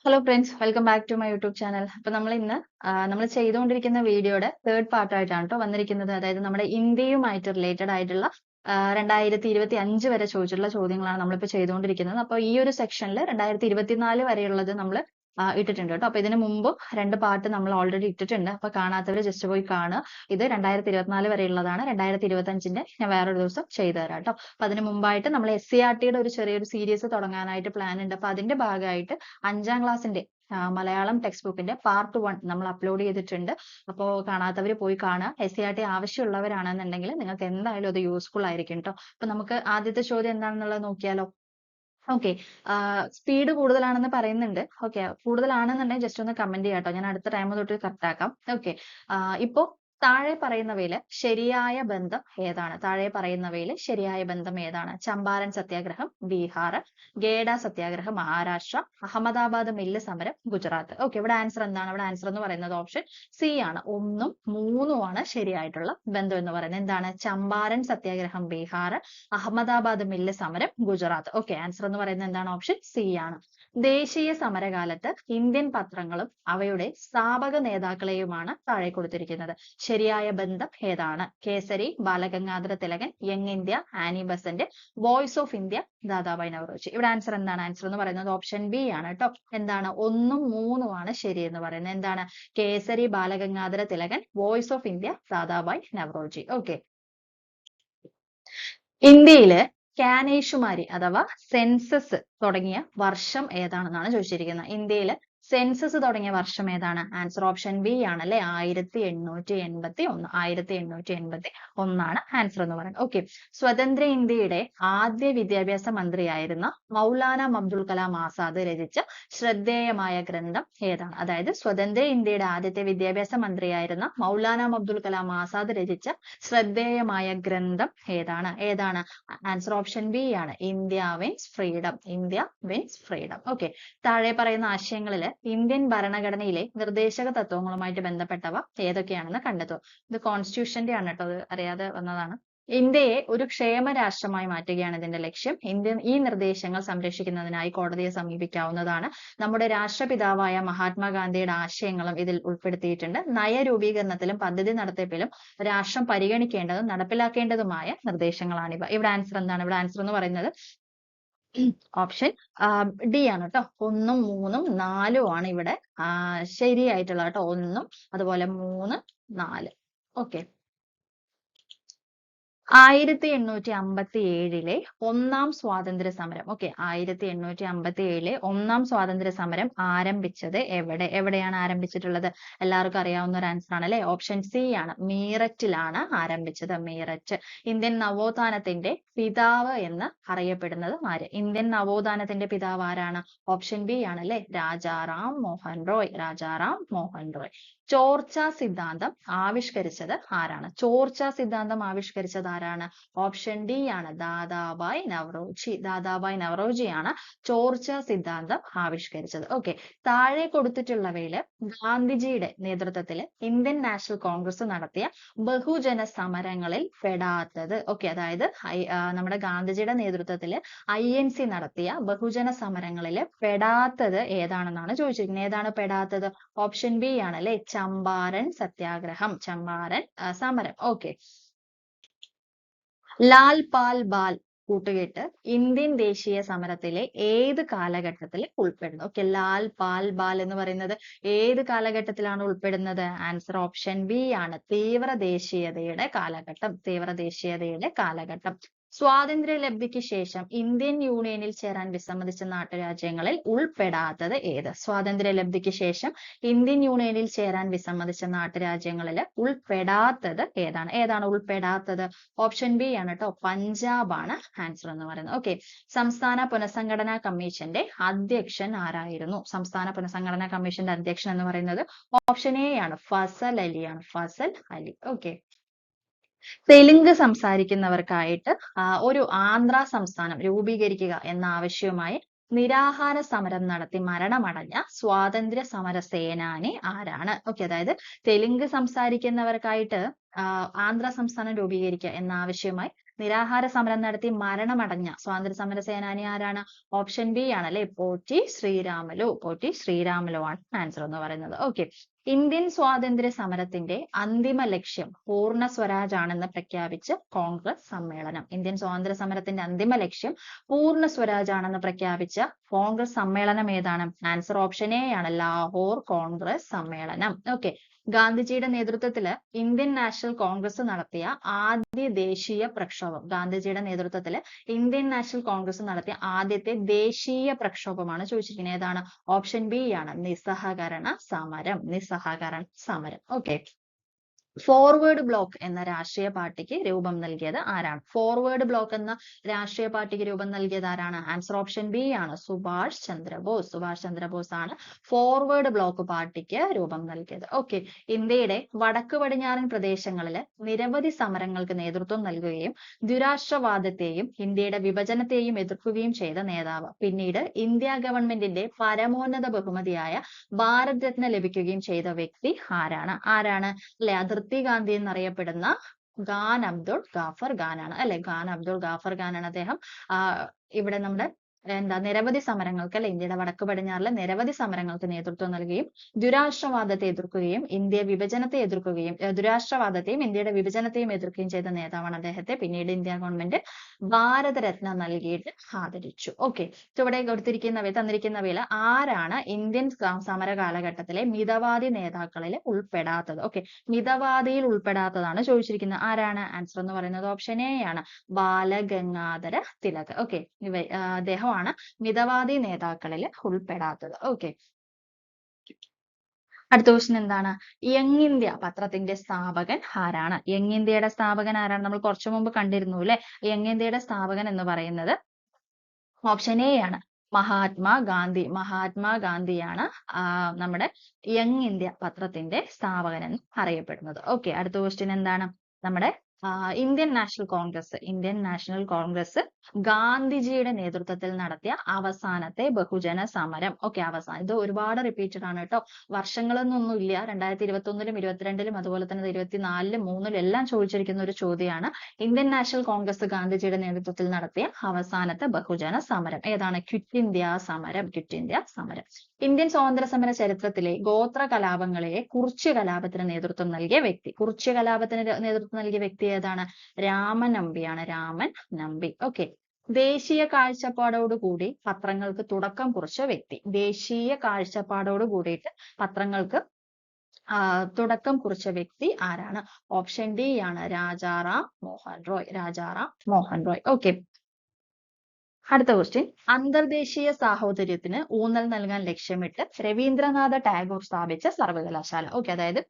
Hello friends, welcome back to my YouTube channel. അപ്പോൾ നമ്മൾ ഇന്ന് നമ്മൾ ചെയ്തുകൊണ്ടിരിക്കുന്ന വീഡിയോയുടെ തേർഡ് പാർട്ടായിട്ടാണ് കേട്ടോ വന്നിരിക്കുന്നത്. അതായത് നമ്മുടെ ഇന്ത്യയുമായിട്ട് റിലേറ്റഡ് ആയിട്ടുള്ള 2025 വരെ ചോദിച്ചിട്ടുള്ള ചോദ്യങ്ങളാണ് നമ്മളിപ്പോൾ ചെയ്തുകൊണ്ടിരിക്കുന്നത്. അപ്പോൾ ഈ ഒരു സെക്ഷനിൽ 2024 വരെയുള്ളത് നമ്മൾ ഇട്ടിട്ടുണ്ട് കേട്ടോ. അപ്പോൾ ഇതിന് മുമ്പ് രണ്ട് പാർട്ട് നമ്മൾ ഓൾറെഡി ഇട്ടിട്ടുണ്ട്. അപ്പോൾ കാണാത്തവർ ജസ്റ്റ് പോയി കാണുക. ഇത് 2024 വരെയുള്ളതാണ്. 2025ന്റെ ഞാൻ വേറൊരു ദിവസം ചെയ്തു തരാം കേട്ടോ. അപ്പോൾ അതിന് മുമ്പായിട്ട് നമ്മൾ SCERTയുടെ ഒരു ചെറിയൊരു സീരീസ് തുടങ്ങാനായിട്ട് പ്ലാൻ ഉണ്ട്. അപ്പോൾ അതിന്റെ ഭാഗമായിട്ട് 5ാം ക്ലാസ്സിന്റെ മലയാളം ടെക്സ്റ്റ് ബുക്കിന്റെ പാർട്ട് 1 നമ്മൾ അപ്ലോഡ് ചെയ്തിട്ടുണ്ട്. അപ്പോൾ കാണാത്തവർ പോയി കാണുക. SCERT ആവശ്യമുള്ളവരാണെന്നുണ്ടെങ്കിൽ നിങ്ങൾക്ക് എന്തായാലും അത് യൂസ്ഫുൾ ആയിരിക്കും കേട്ടോ. അപ്പോൾ നമുക്ക് ആദ്യത്തെ ചോദ്യം എന്താണെന്നുള്ളത് നോക്കിയാലോ. ഓക്കെ, സ്പീഡ് കൂടുതലാണെന്ന് പറയുന്നുണ്ട്. ഓക്കെ, കൂടുതലാണെന്നുണ്ടെങ്കിൽ ജസ്റ്റ് ഒന്ന് കമന്റ് ചെയ്യാം കേട്ടോ. ഞാൻ അടുത്ത ടൈം തൊട്ട് കറക്റ്റ് ആക്കാം. ഓക്കെ, ഇപ്പോ താഴെ പറയുന്നവയിൽ ശരിയായ ബന്ധം ഏതാണ്? താഴെ പറയുന്നവയിൽ ശരിയായ ബന്ധം ഏതാണ്? ചമ്പാരൻ സത്യാഗ്രഹം ബീഹാർ, ഗേഡ സത്യാഗ്രഹം മഹാരാഷ്ട്ര, അഹമ്മദാബാദ് മില്ല് സമരം ഗുജറാത്ത്. ഓക്കെ, ഇവിടെ ആൻസർ എന്താണ്? ഇവിടെ ആൻസർ എന്ന് പറയുന്നത് ഓപ്ഷൻ സി ആണ്. 1ഉം 3ഉം ആണ് ശരിയായിട്ടുള്ള ബന്ധം എന്ന് പറയുന്നത്. എന്താണ്? ചമ്പാരൻ സത്യാഗ്രഹം ബീഹാർ, അഹമ്മദാബാദ് മില്ല് സമരം ഗുജറാത്ത്. ഓക്കെ, ആൻസർ എന്ന് പറയുന്നത് എന്താണ്? ഓപ്ഷൻ സി ആണ്. ദേശീയ സമരകാലത്ത് ഇന്ത്യൻ പത്രങ്ങളും അവയുടെ സ്ഥാപക നേതാക്കളെയുമാണ് താഴെ കൊടുത്തിരിക്കുന്നത്. ശരിയായ ബന്ധം ഏതാണ്? Kesari, Balagangadhara Thilakan, young India, Annie Besant, voice of India, Dadabhai Naoroji. ഇവിടെ ആൻസർ എന്താണ്? ആൻസർ എന്ന് പറയുന്നത് ഓപ്ഷൻ ബി ആണ് കേട്ടോ. എന്താണ്? 1ഉം 3ഉം ആണ് ശരി എന്ന് പറയുന്നത്. എന്താണ്? Kesari, Balagangadhara Thilakan, voice of India, Dadabhai Naoroji. Okay, ഇന്ത്യയില് ക്യാനേഷുമാരി അഥവാ സെൻസസ് തുടങ്ങിയ വർഷം ഏതാണെന്നാണ് ചോദിച്ചിരിക്കുന്നത്. ഇന്ത്യയില് സെൻസസ് തുടങ്ങിയ വർഷം ഏതാണ്? ആൻസർ ഓപ്ഷൻ ബി ആണല്ലേ. 1881. 1881 ആൻസർ എന്ന് പറയുന്നത്. ഓക്കെ, സ്വതന്ത്ര ഇന്ത്യയുടെ ആദ്യ വിദ്യാഭ്യാസ മന്ത്രിയായിരുന്ന മൗലാന അബ്ദുൽ കലാം ആസാദ് രചിച്ച ശ്രദ്ധേയമായ ഗ്രന്ഥം ഏതാണ്? അതായത് സ്വതന്ത്ര ഇന്ത്യയുടെ ആദ്യത്തെ വിദ്യാഭ്യാസ മന്ത്രിയായിരുന്ന മൗലാന അബ്ദുൽ കലാം ആസാദ് രചിച്ച ശ്രദ്ധേയമായ ഗ്രന്ഥം ഏതാണ്? ഏതാണ്? ആൻസർ ഓപ്ഷൻ ബി ആണ്. India wins freedom. India wins freedom. Okay, താഴെ പറയുന്ന ആശയങ്ങളിൽ ഇന്ത്യൻ ഭരണഘടനയിലെ നിർദ്ദേശക തത്വങ്ങളുമായിട്ട് ബന്ധപ്പെട്ടവ ഏതൊക്കെയാണെന്ന് കണ്ടെത്തുക. ഇത് കോൺസ്റ്റിറ്റ്യൂഷന്റെ ആണ് കേട്ടോ. അത് അറിയാതെ വന്നതാണ്. ഇന്ത്യയെ ഒരു ക്ഷേമ രാഷ്ട്രമായി മാറ്റുകയാണ് ഇതിന്റെ ലക്ഷ്യം. ഈ നിർദ്ദേശങ്ങൾ സംരക്ഷിക്കുന്നതിനായി കോടതിയെ സമീപിക്കാവുന്നതാണ്. നമ്മുടെ രാഷ്ട്രപിതാവായ മഹാത്മാഗാന്ധിയുടെ ആശയങ്ങളും ഇതിൽ ഉൾപ്പെടുത്തിയിട്ടുണ്ട്. നയരൂപീകരണത്തിലും പദ്ധതി നടത്തിപ്പിലും രാഷ്ട്രം പരിഗണിക്കേണ്ടതും നടപ്പിലാക്കേണ്ടതുമായ നിർദ്ദേശങ്ങളാണിവ. ഇവിടെ ആൻസർ എന്താണ്? ഇവിടെ ആൻസർ എന്ന് പറയുന്നത് ഓപ്ഷൻ ഡി ആണ് കേട്ടോ. 1ഉം 3ഉം 4ഉം ആണ് ഇവിടെ ശരിയായിട്ടുള്ള കേട്ടോ. 1ഉം അതുപോലെ 3, 4. ഓക്കെ, 1857 ഒന്നാം സ്വാതന്ത്ര്യ സമരം. ഓക്കെ, 1857 ഒന്നാം സ്വാതന്ത്ര്യ സമരം ആരംഭിച്ചത് എവിടെയാണ് ആരംഭിച്ചിട്ടുള്ളത്? എല്ലാവർക്കും അറിയാവുന്ന ഒരു ആൻസർ ആണ് അല്ലെ. ഓപ്ഷൻ സി ആണ്. മീററ്റിലാണ് ആരംഭിച്ചത്. മീററ്റ്. ഇന്ത്യൻ നവോത്ഥാനത്തിന്റെ പിതാവ് എന്ന് അറിയപ്പെടുന്നത് ആര്? ഇന്ത്യൻ നവോത്ഥാനത്തിന്റെ പിതാവ് ആരാണ്? ഓപ്ഷൻ ബി ആണ് അല്ലെ. രാജാറാം മോഹൻ റോയ്. രാജാറാം മോഹൻ റോയ്. ചോർച്ച സിദ്ധാന്തം ആവിഷ്കരിച്ചത് ആരാണ്? ചോർച്ച സിദ്ധാന്തം ആവിഷ്കരിച്ചത് ആരാണ്? ഓപ്ഷൻ ഡി ആണ്. ദാദാഭായ് നവറോജി. ദാദാഭായ് നവറോജിയാണ് ചോർച്ച സിദ്ധാന്തം ആവിഷ്കരിച്ചത്. ഓക്കെ, താഴെ കൊടുത്തിട്ടുള്ളവയില് ഗാന്ധിജിയുടെ നേതൃത്വത്തിൽ ഇന്ത്യൻ നാഷണൽ കോൺഗ്രസ് നടത്തിയ ബഹുജന സമരങ്ങളിൽ പെടാത്തത്. ഓക്കെ, അതായത് നമ്മുടെ ഗാന്ധിജിയുടെ നേതൃത്വത്തിൽ INC നടത്തിയ ബഹുജന സമരങ്ങളിൽ പെടാത്തത് ഏതാണെന്നാണ് ചോദിച്ചിരിക്കുന്നത്. ഏതാണ് പെടാത്തത്? ഓപ്ഷൻ ബി ആണ് അല്ലെ. ചമ്പാരൻ സത്യാഗ്രഹം. ചമ്പാരൻ സമരം. ഓക്കെ, ലാൽ പാൽ ബാൽ കൂട്ടുകെട്ട് ഇന്ത്യൻ ദേശീയ സമരത്തിലെ ഏത് കാലഘട്ടത്തിൽ ഉൾപ്പെടുന്നു? ഓക്കെ, ലാൽ പാൽ ബാൽ എന്ന് പറയുന്നത് ഏത് കാലഘട്ടത്തിലാണ് ഉൾപ്പെടുന്നത്? ആൻസർ ഓപ്ഷൻ ബി ആണ്. തീവ്ര ദേശീയതയുടെ കാലഘട്ടം. തീവ്ര ദേശീയതയുടെ കാലഘട്ടം. സ്വാതന്ത്ര്യ ലബ്ധിക്ക് ശേഷം ഇന്ത്യൻ യൂണിയനിൽ ചേരാൻ വിസമ്മതിച്ച നാട്ടുരാജ്യങ്ങളിൽ ഉൾപ്പെടാത്തത് ഏത്? സ്വാതന്ത്ര്യ ലബ്ധിക്ക് ശേഷം ഇന്ത്യൻ യൂണിയനിൽ ചേരാൻ വിസമ്മതിച്ച നാട്ടുരാജ്യങ്ങളിൽ ഉൾപ്പെടാത്തത് ഏതാണ്? ഏതാണ് ഉൾപ്പെടാത്തത്? ഓപ്ഷൻ ബി ആണ് കേട്ടോ. പഞ്ചാബ് ആണ് ആൻസർ എന്ന് പറയുന്നത്. ഓക്കെ, സംസ്ഥാന പുനഃസംഘടനാ കമ്മീഷന്റെ അധ്യക്ഷൻ ആരായിരുന്നു? സംസ്ഥാന പുനഃസംഘടനാ കമ്മീഷന്റെ അധ്യക്ഷൻ എന്ന് പറയുന്നത് ഓപ്ഷൻ എ ആണ്. ഫസൽ അലിയാണ്. ഫസൽ അലി. ഓക്കെ, തെലുങ്ക് സംസാരിക്കുന്നവർക്കായിട്ട് ഒരു ആന്ധ്ര സംസ്ഥാനം രൂപീകരിക്കുക എന്ന ആവശ്യവുമായി നിരാഹാര സമരം നടത്തി മരണമടഞ്ഞ സ്വാതന്ത്ര്യ സമര സേനാനി ആരാണ്? ഓക്കെ, അതായത് തെലുങ്ക് സംസാരിക്കുന്നവർക്കായിട്ട് ആന്ധ്ര സംസ്ഥാനം രൂപീകരിക്കുക എന്ന ആവശ്യവുമായി നിരാഹാര സമരം നടത്തി മരണമടഞ്ഞ സ്വാതന്ത്ര്യ സമര സേനാനി ആരാണ്? ഓപ്ഷൻ ബി ആണ് അല്ലെ, പോറ്റി ശ്രീരാമലു. പോറ്റി ശ്രീരാമലു ആണ് ആൻസർ എന്ന് പറയുന്നത്. ഓക്കെ. ഇന്ത്യൻ സ്വാതന്ത്ര്യ സമരത്തിന്റെ അന്തിമ ലക്ഷ്യം പൂർണ്ണ സ്വരാജ് ആണെന്ന് പ്രഖ്യാപിച്ച് കോൺഗ്രസ് സമ്മേളനം. ഇന്ത്യൻ സ്വാതന്ത്ര്യ സമരത്തിന്റെ അന്തിമ ലക്ഷ്യം പൂർണ്ണ സ്വരാജ് ആണെന്ന് പ്രഖ്യാപിച്ച കോൺഗ്രസ് സമ്മേളനം ഏതാണ്? ആൻസർ ഓപ്ഷൻ എ ആണ്, ലാഹോർ കോൺഗ്രസ് സമ്മേളനം. ഓക്കെ. ഗാന്ധിജിയുടെ നേതൃത്വത്തിൽ ഇന്ത്യൻ നാഷണൽ കോൺഗ്രസ് നടത്തിയ ആദ്യ ദേശീയ പ്രക്ഷോഭം. ഗാന്ധിജിയുടെ നേതൃത്വത്തിൽ ഇന്ത്യൻ നാഷണൽ കോൺഗ്രസ് നടത്തിയ ആദ്യത്തെ ദേശീയ പ്രക്ഷോഭമാണ് ചോദിച്ചിരിക്കുന്നത്. ഏതാണ്? ഓപ്ഷൻ ബി ആണ്, നിസ്സഹകരണ സമരം. നിസ്സഹകരണ സമരം. ഓക്കെ. ഫോർവേഡ് ബ്ലോക്ക് എന്ന രാഷ്ട്രീയ പാർട്ടിക്ക് രൂപം നൽകിയത് ആരാണ്? ഫോർവേഡ് ബ്ലോക്ക് എന്ന രാഷ്ട്രീയ പാർട്ടിക്ക് രൂപം നൽകിയത് ആരാണ്? ആൻസർ ഓപ്ഷൻ ബി ആണ്, സുഭാഷ് ചന്ദ്രബോസ്. സുഭാഷ് ചന്ദ്രബോസ് ആണ് ഫോർവേഡ് ബ്ലോക്ക് പാർട്ടിക്ക് രൂപം നൽകിയത്. ഓക്കെ. ഇന്ത്യയുടെ വടക്ക് പടിഞ്ഞാറൻ പ്രദേശങ്ങളിൽ നിരവധി സമരങ്ങൾക്ക് നേതൃത്വം നൽകുകയും ദുരാഷ്ട്രവാദത്തെയും ഇന്ത്യയുടെ വിഭജനത്തെയും എതിർക്കുകയും ചെയ്ത നേതാവ്. പിന്നീട് ഇന്ത്യ ഗവൺമെന്റിന്റെ പരമോന്നത ബഹുമതിയായ ഭാരത് രത്ന ലഭിക്കുകയും ചെയ്ത വ്യക്തി ആരാണ്? ആരാണ്? അല്ലെ, അതിർത്തി ഗാന്ധി എന്നറിയപ്പെടുന്ന ഖാൻ അബ്ദുൾ ഗാഫർ ഖാൻ ആണ് അല്ലെ. ഖാൻ അബ്ദുൾ ഗാഫർ ഖാൻ ആണ് അദ്ദേഹം. ഇവിടെ നമ്മുടെ നിരവധി സമരങ്ങൾക്ക് അല്ലെ, ഇന്ത്യയുടെ വടക്ക് പടിഞ്ഞാറിലെ നിരവധി സമരങ്ങൾക്ക് നേതൃത്വം നൽകുകയും ദുരാഷ്ട്രവാദത്തെ എതിർക്കുകയും ഇന്ത്യ വിഭജനത്തെ എതിർക്കുകയും ദുരാഷ്ട്രവാദത്തെയും ഇന്ത്യയുടെ വിഭജനത്തെയും എതിർക്കുകയും ചെയ്ത നേതാവാണ് അദ്ദേഹത്തെ. പിന്നീട് ഇന്ത്യ ഗവൺമെന്റ് ഭാരതരത്ന നൽകിയിട്ട് ആദരിച്ചു. ഓക്കെ. ഇവിടെ തന്നിരിക്കുന്നവയിൽ ആരാണ് ഇന്ത്യൻ സമര കാലഘട്ടത്തിലെ മിതവാദി നേതാക്കളിൽ ഉൾപ്പെടാത്തത്? ഓക്കെ. മിതവാദിയിൽ ഉൾപ്പെടാത്തതാണ് ചോദിച്ചിരിക്കുന്നത്. ആരാണ്? ആൻസർ എന്ന് പറയുന്നത് ഓപ്ഷൻ എ ആണ്, ബാലഗംഗാധര തിലക്. ഓക്കെ. അദ്ദേഹമാണ് മിതവാദി നേതാക്കളിൽ ഉൾപ്പെടാത്തത്. ഓക്കെ. അടുത്ത ക്വസ്റ്റ്യൻ എന്താണ്? യങ് ഇന്ത്യ പത്രത്തിന്റെ സ്ഥാപകൻ ആരാണ്? യങ് ഇന്ത്യയുടെ സ്ഥാപകൻ ആരാണ്? നമ്മൾ കുറച്ചു മുമ്പ് കണ്ടിരുന്നു അല്ലെ. യങ് ഇന്ത്യയുടെ സ്ഥാപകൻ എന്ന് പറയുന്നത് ഓപ്ഷൻ എ ആണ്, മഹാത്മാഗാന്ധി. മഹാത്മാഗാന്ധിയാണ് നമ്മുടെ യങ് ഇന്ത്യ പത്രത്തിന്റെ സ്ഥാപകൻ എന്ന് അറിയപ്പെടുന്നത്. ഓക്കെ. അടുത്ത ക്വസ്റ്റ്യൻ എന്താണ്? നമ്മുടെ ഇന്ത്യൻ നാഷണൽ കോൺഗ്രസ് ഗാന്ധിജിയുടെ നേതൃത്വത്തിൽ നടത്തിയ അവസാനത്തെ ബഹുജന സമരം. ഓക്കെ. ഇത് ഒരുപാട് റിപ്പീറ്റഡ് ആണ് കേട്ടോ. വർഷങ്ങളൊന്നും ഇല്ല. 2021-ലും 22-ലും അതുപോലെ തന്നെ 24-ലും 3-ലും എല്ലാം ചോദിച്ചിരിക്കുന്ന ഒരു ചോദ്യമാണ്. ഇന്ത്യൻ നാഷണൽ കോൺഗ്രസ് ഗാന്ധിജിയുടെ നേതൃത്വത്തിൽ നടത്തിയ അവസാനത്തെ ബഹുജന സമരം ഏതാണ്? ക്വിറ്റ് ഇന്ത്യ സമരം. ക്വിറ്റ് ഇന്ത്യ സമരം. ഇന്ത്യൻ സ്വാതന്ത്ര്യ സമര ചരിത്രത്തിലെ ഗോത്ര കലാപങ്ങളിലെ കുറിച്യ കലാപത്തിന് നേതൃത്വം നൽകിയ വ്യക്തി. കുറിച്യ കലാപത്തിന് നേതൃത്വം നൽകിയ വ്യക്തി ഏതാണ്? രാമൻ നമ്പിയാണ്. രാമൻ നമ്പി. ഓക്കെ. ദേശീയ കാഴ്ചപ്പാടോടുകൂടി പത്രങ്ങൾക്ക് തുടക്കം കുറിച്ച വ്യക്തി. ദേശീയ കാഴ്ചപ്പാടോട് കൂടിയിട്ട് പത്രങ്ങൾക്ക് തുടക്കം കുറിച്ച വ്യക്തി ആരാണ്? ഓപ്ഷൻ ഡി ആണ്, രാജാറാം മോഹൻ റോയ്. രാജാറാം മോഹൻ റോയ്. ഓക്കെ. അടുത്ത ക്വസ്റ്റ്യൻ, അന്തർദേശീയ സാഹോദര്യത്തിന് ഊന്നൽ നൽകാൻ ലക്ഷ്യമിട്ട് രവീന്ദ്രനാഥ ടാഗോർ സ്ഥാപിച്ച സർവകലാശാല. ഓക്കെ. അതായത്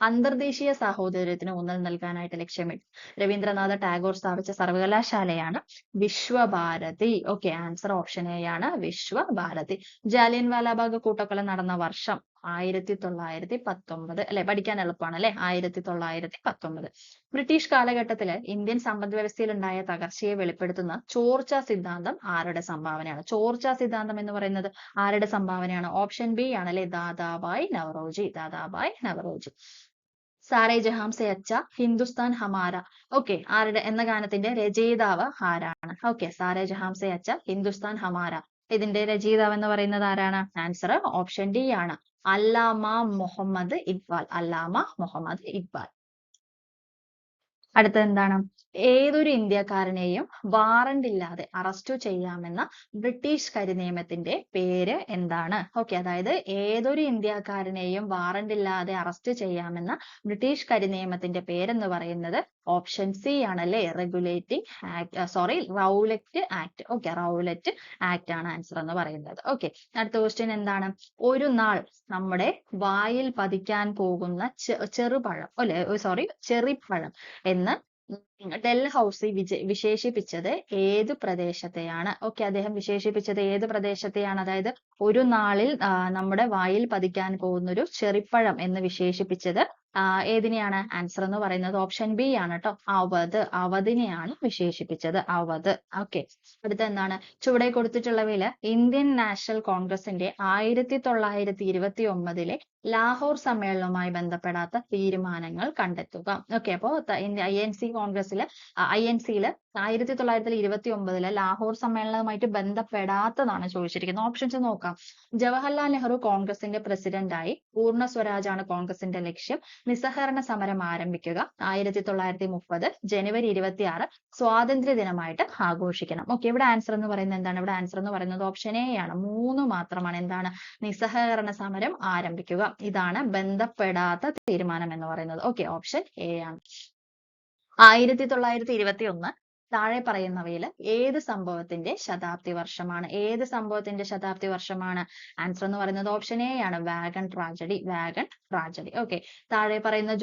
അന്തർദേശീയ സാഹോദര്യത്തിന് ഊന്നൽ നൽകാനായിട്ട് ലക്ഷ്യമിട്ട് രവീന്ദ്രനാഥ ടാഗോർ സ്ഥാപിച്ച സർവകലാശാലയാണ് Visvabharati. Okay. Answer option A ആണ്, വിശ്വഭാരതി. ജാലിയൻ വാലാബാഗ് കൂട്ടക്കൊല നടന്ന വർഷം 1919 അല്ലെ. പഠിക്കാൻ എളുപ്പമാണ് അല്ലെ. 1919. ബ്രിട്ടീഷ് കാലഘട്ടത്തില് ഇന്ത്യൻ സമ്പദ് വ്യവസ്ഥയിൽ ഉണ്ടായ തകർച്ചയെ വെളിപ്പെടുത്തുന്ന ചോർച്ച സിദ്ധാന്തം ആരുടെ സംഭാവനയാണ്? ചോർച്ച സിദ്ധാന്തം എന്ന് പറയുന്നത് ആരുടെ സംഭാവനയാണ്? ഓപ്ഷൻ ബി ആണ് അല്ലെ, ദാദാബായ് നവറോജി. ദാദാബായ് നവറോജി. സാരേ ജഹാം സെ അച്ച ഹിന്ദുസ്ഥാൻ ഹമാര. ഓക്കെ. ആരുടെ എന്ന ഗാനത്തിന്റെ രചയിതാവ് ആരാണ്? ഓക്കെ. സാരേ ജഹാം സെ അച്ച ഹിന്ദുസ്ഥാൻ ഹമാര. ഇതിന്റെ രചയിതാവ് എന്ന് പറയുന്നത് ആരാണ്? ആൻസർ ഓപ്ഷൻ ഡി ആണ്, അല്ലാമ മുഹമ്മദ് ഇക്ബാൽ. അല്ലാമ മുഹമ്മദ് ഇക്ബാൽ. അടുത്തത് എന്താണ്? ഏതൊരു ഇന്ത്യക്കാരനെയും വാറണ്ട് ഇല്ലാതെ അറസ്റ്റ് ചെയ്യാമെന്ന ബ്രിട്ടീഷ് കരിനിയമത്തിന്റെ പേര് എന്താണ്? ഓക്കെ. അതായത് ഏതൊരു ഇന്ത്യക്കാരനെയും വാറണ്ട് ഇല്ലാതെ അറസ്റ്റ് ചെയ്യാമെന്ന ബ്രിട്ടീഷ് കരിനിയമത്തിന്റെ പേരെന്ന് പറയുന്നത് ഓപ്ഷൻ സി ആണല്ലേ, regulating act, Rowlatt act. Okay. Rowlatt act ആണ് ആൻസർ എന്ന് പറയുന്നത്. ഓക്കെ. അടുത്ത ക്വസ്റ്റ്യൻ എന്താണ്? ഒരു നാൾ നമ്മുടെ വായിൽ പതിക്കാൻ പോകുന്ന ചെറുപഴം ചെറിപ്പഴം എന്ന് ഡൽഹൌസി വിശേഷിപ്പിച്ചത് ഏത് പ്രദേശത്തെയാണ്? ഓക്കെ. അദ്ദേഹം വിശേഷിപ്പിച്ചത് ഏത് പ്രദേശത്തെയാണ്? അതായത് ഒരു നാളിൽ നമ്മുടെ വായിൽ പതിക്കാൻ പോകുന്ന ഒരു ചെറിപ്പഴം എന്ന് വിശേഷിപ്പിച്ചത് ഏതിനെയാണ്? ആൻസർ എന്ന് പറയുന്നത് ഓപ്ഷൻ ബി ആണ് ട്ടോ. അവധിനെയാണ് വിശേഷിപ്പിച്ചത്. അവധ്. ഓക്കെ. അടുത്ത എന്താണ്? ചുവടെ കൊടുത്തിട്ടുള്ളവയിൽ ഇന്ത്യൻ നാഷണൽ കോൺഗ്രസിന്റെ 1929 ലാഹോർ സമ്മേളനവുമായി ബന്ധപ്പെടാത്ത തീരുമാനങ്ങൾ കണ്ടെത്തുക. ഓക്കെ. അപ്പോ INC-യില് 1929 ലാഹോർ സമ്മേളനവുമായിട്ട് ബന്ധപ്പെടാത്തതാണ് ചോദിച്ചിരിക്കുന്നത്. ഓപ്ഷൻസ് നോക്കാം. ജവഹർലാൽ നെഹ്റു കോൺഗ്രസിന്റെ പ്രസിഡന്റായി. പൂർണ്ണ സ്വരാജാണ് കോൺഗ്രസിന്റെ ലക്ഷ്യം. നിസ്സഹകരണ സമരം ആരംഭിക്കുക. 1930 ജനുവരി 26 സ്വാതന്ത്ര്യ ദിനമായിട്ട് ആഘോഷിക്കണം. ഓക്കെ. ഇവിടെ ആൻസർ എന്ന് പറയുന്നത് എന്താണ്? ഇവിടെ ആൻസർ എന്ന് പറയുന്നത് ഓപ്ഷൻ എ ആണ്. 3 മാത്രമാണ്. എന്താണ്? നിസ്സഹകരണ സമരം ആരംഭിക്കുക. ഇതാണ് ബന്ധപ്പെടാത്ത തീരുമാനം എന്ന് പറയുന്നത്. ഓക്കെ. ഓപ്ഷൻ എ ആണ്. 1921 താഴെ പറയുന്നവയിൽ ഏത് സംഭവത്തിന്റെ ശതാബ്ദി വർഷമാണ്? ഏത് സംഭവത്തിന്റെ ശതാബ്ദി വർഷമാണ്? ആൻസർ എന്ന് പറയുന്നത് ഓപ്ഷൻ എ ആണ്. Wagon tragedy. ഓക്കെ. താഴെ പറയുന്ന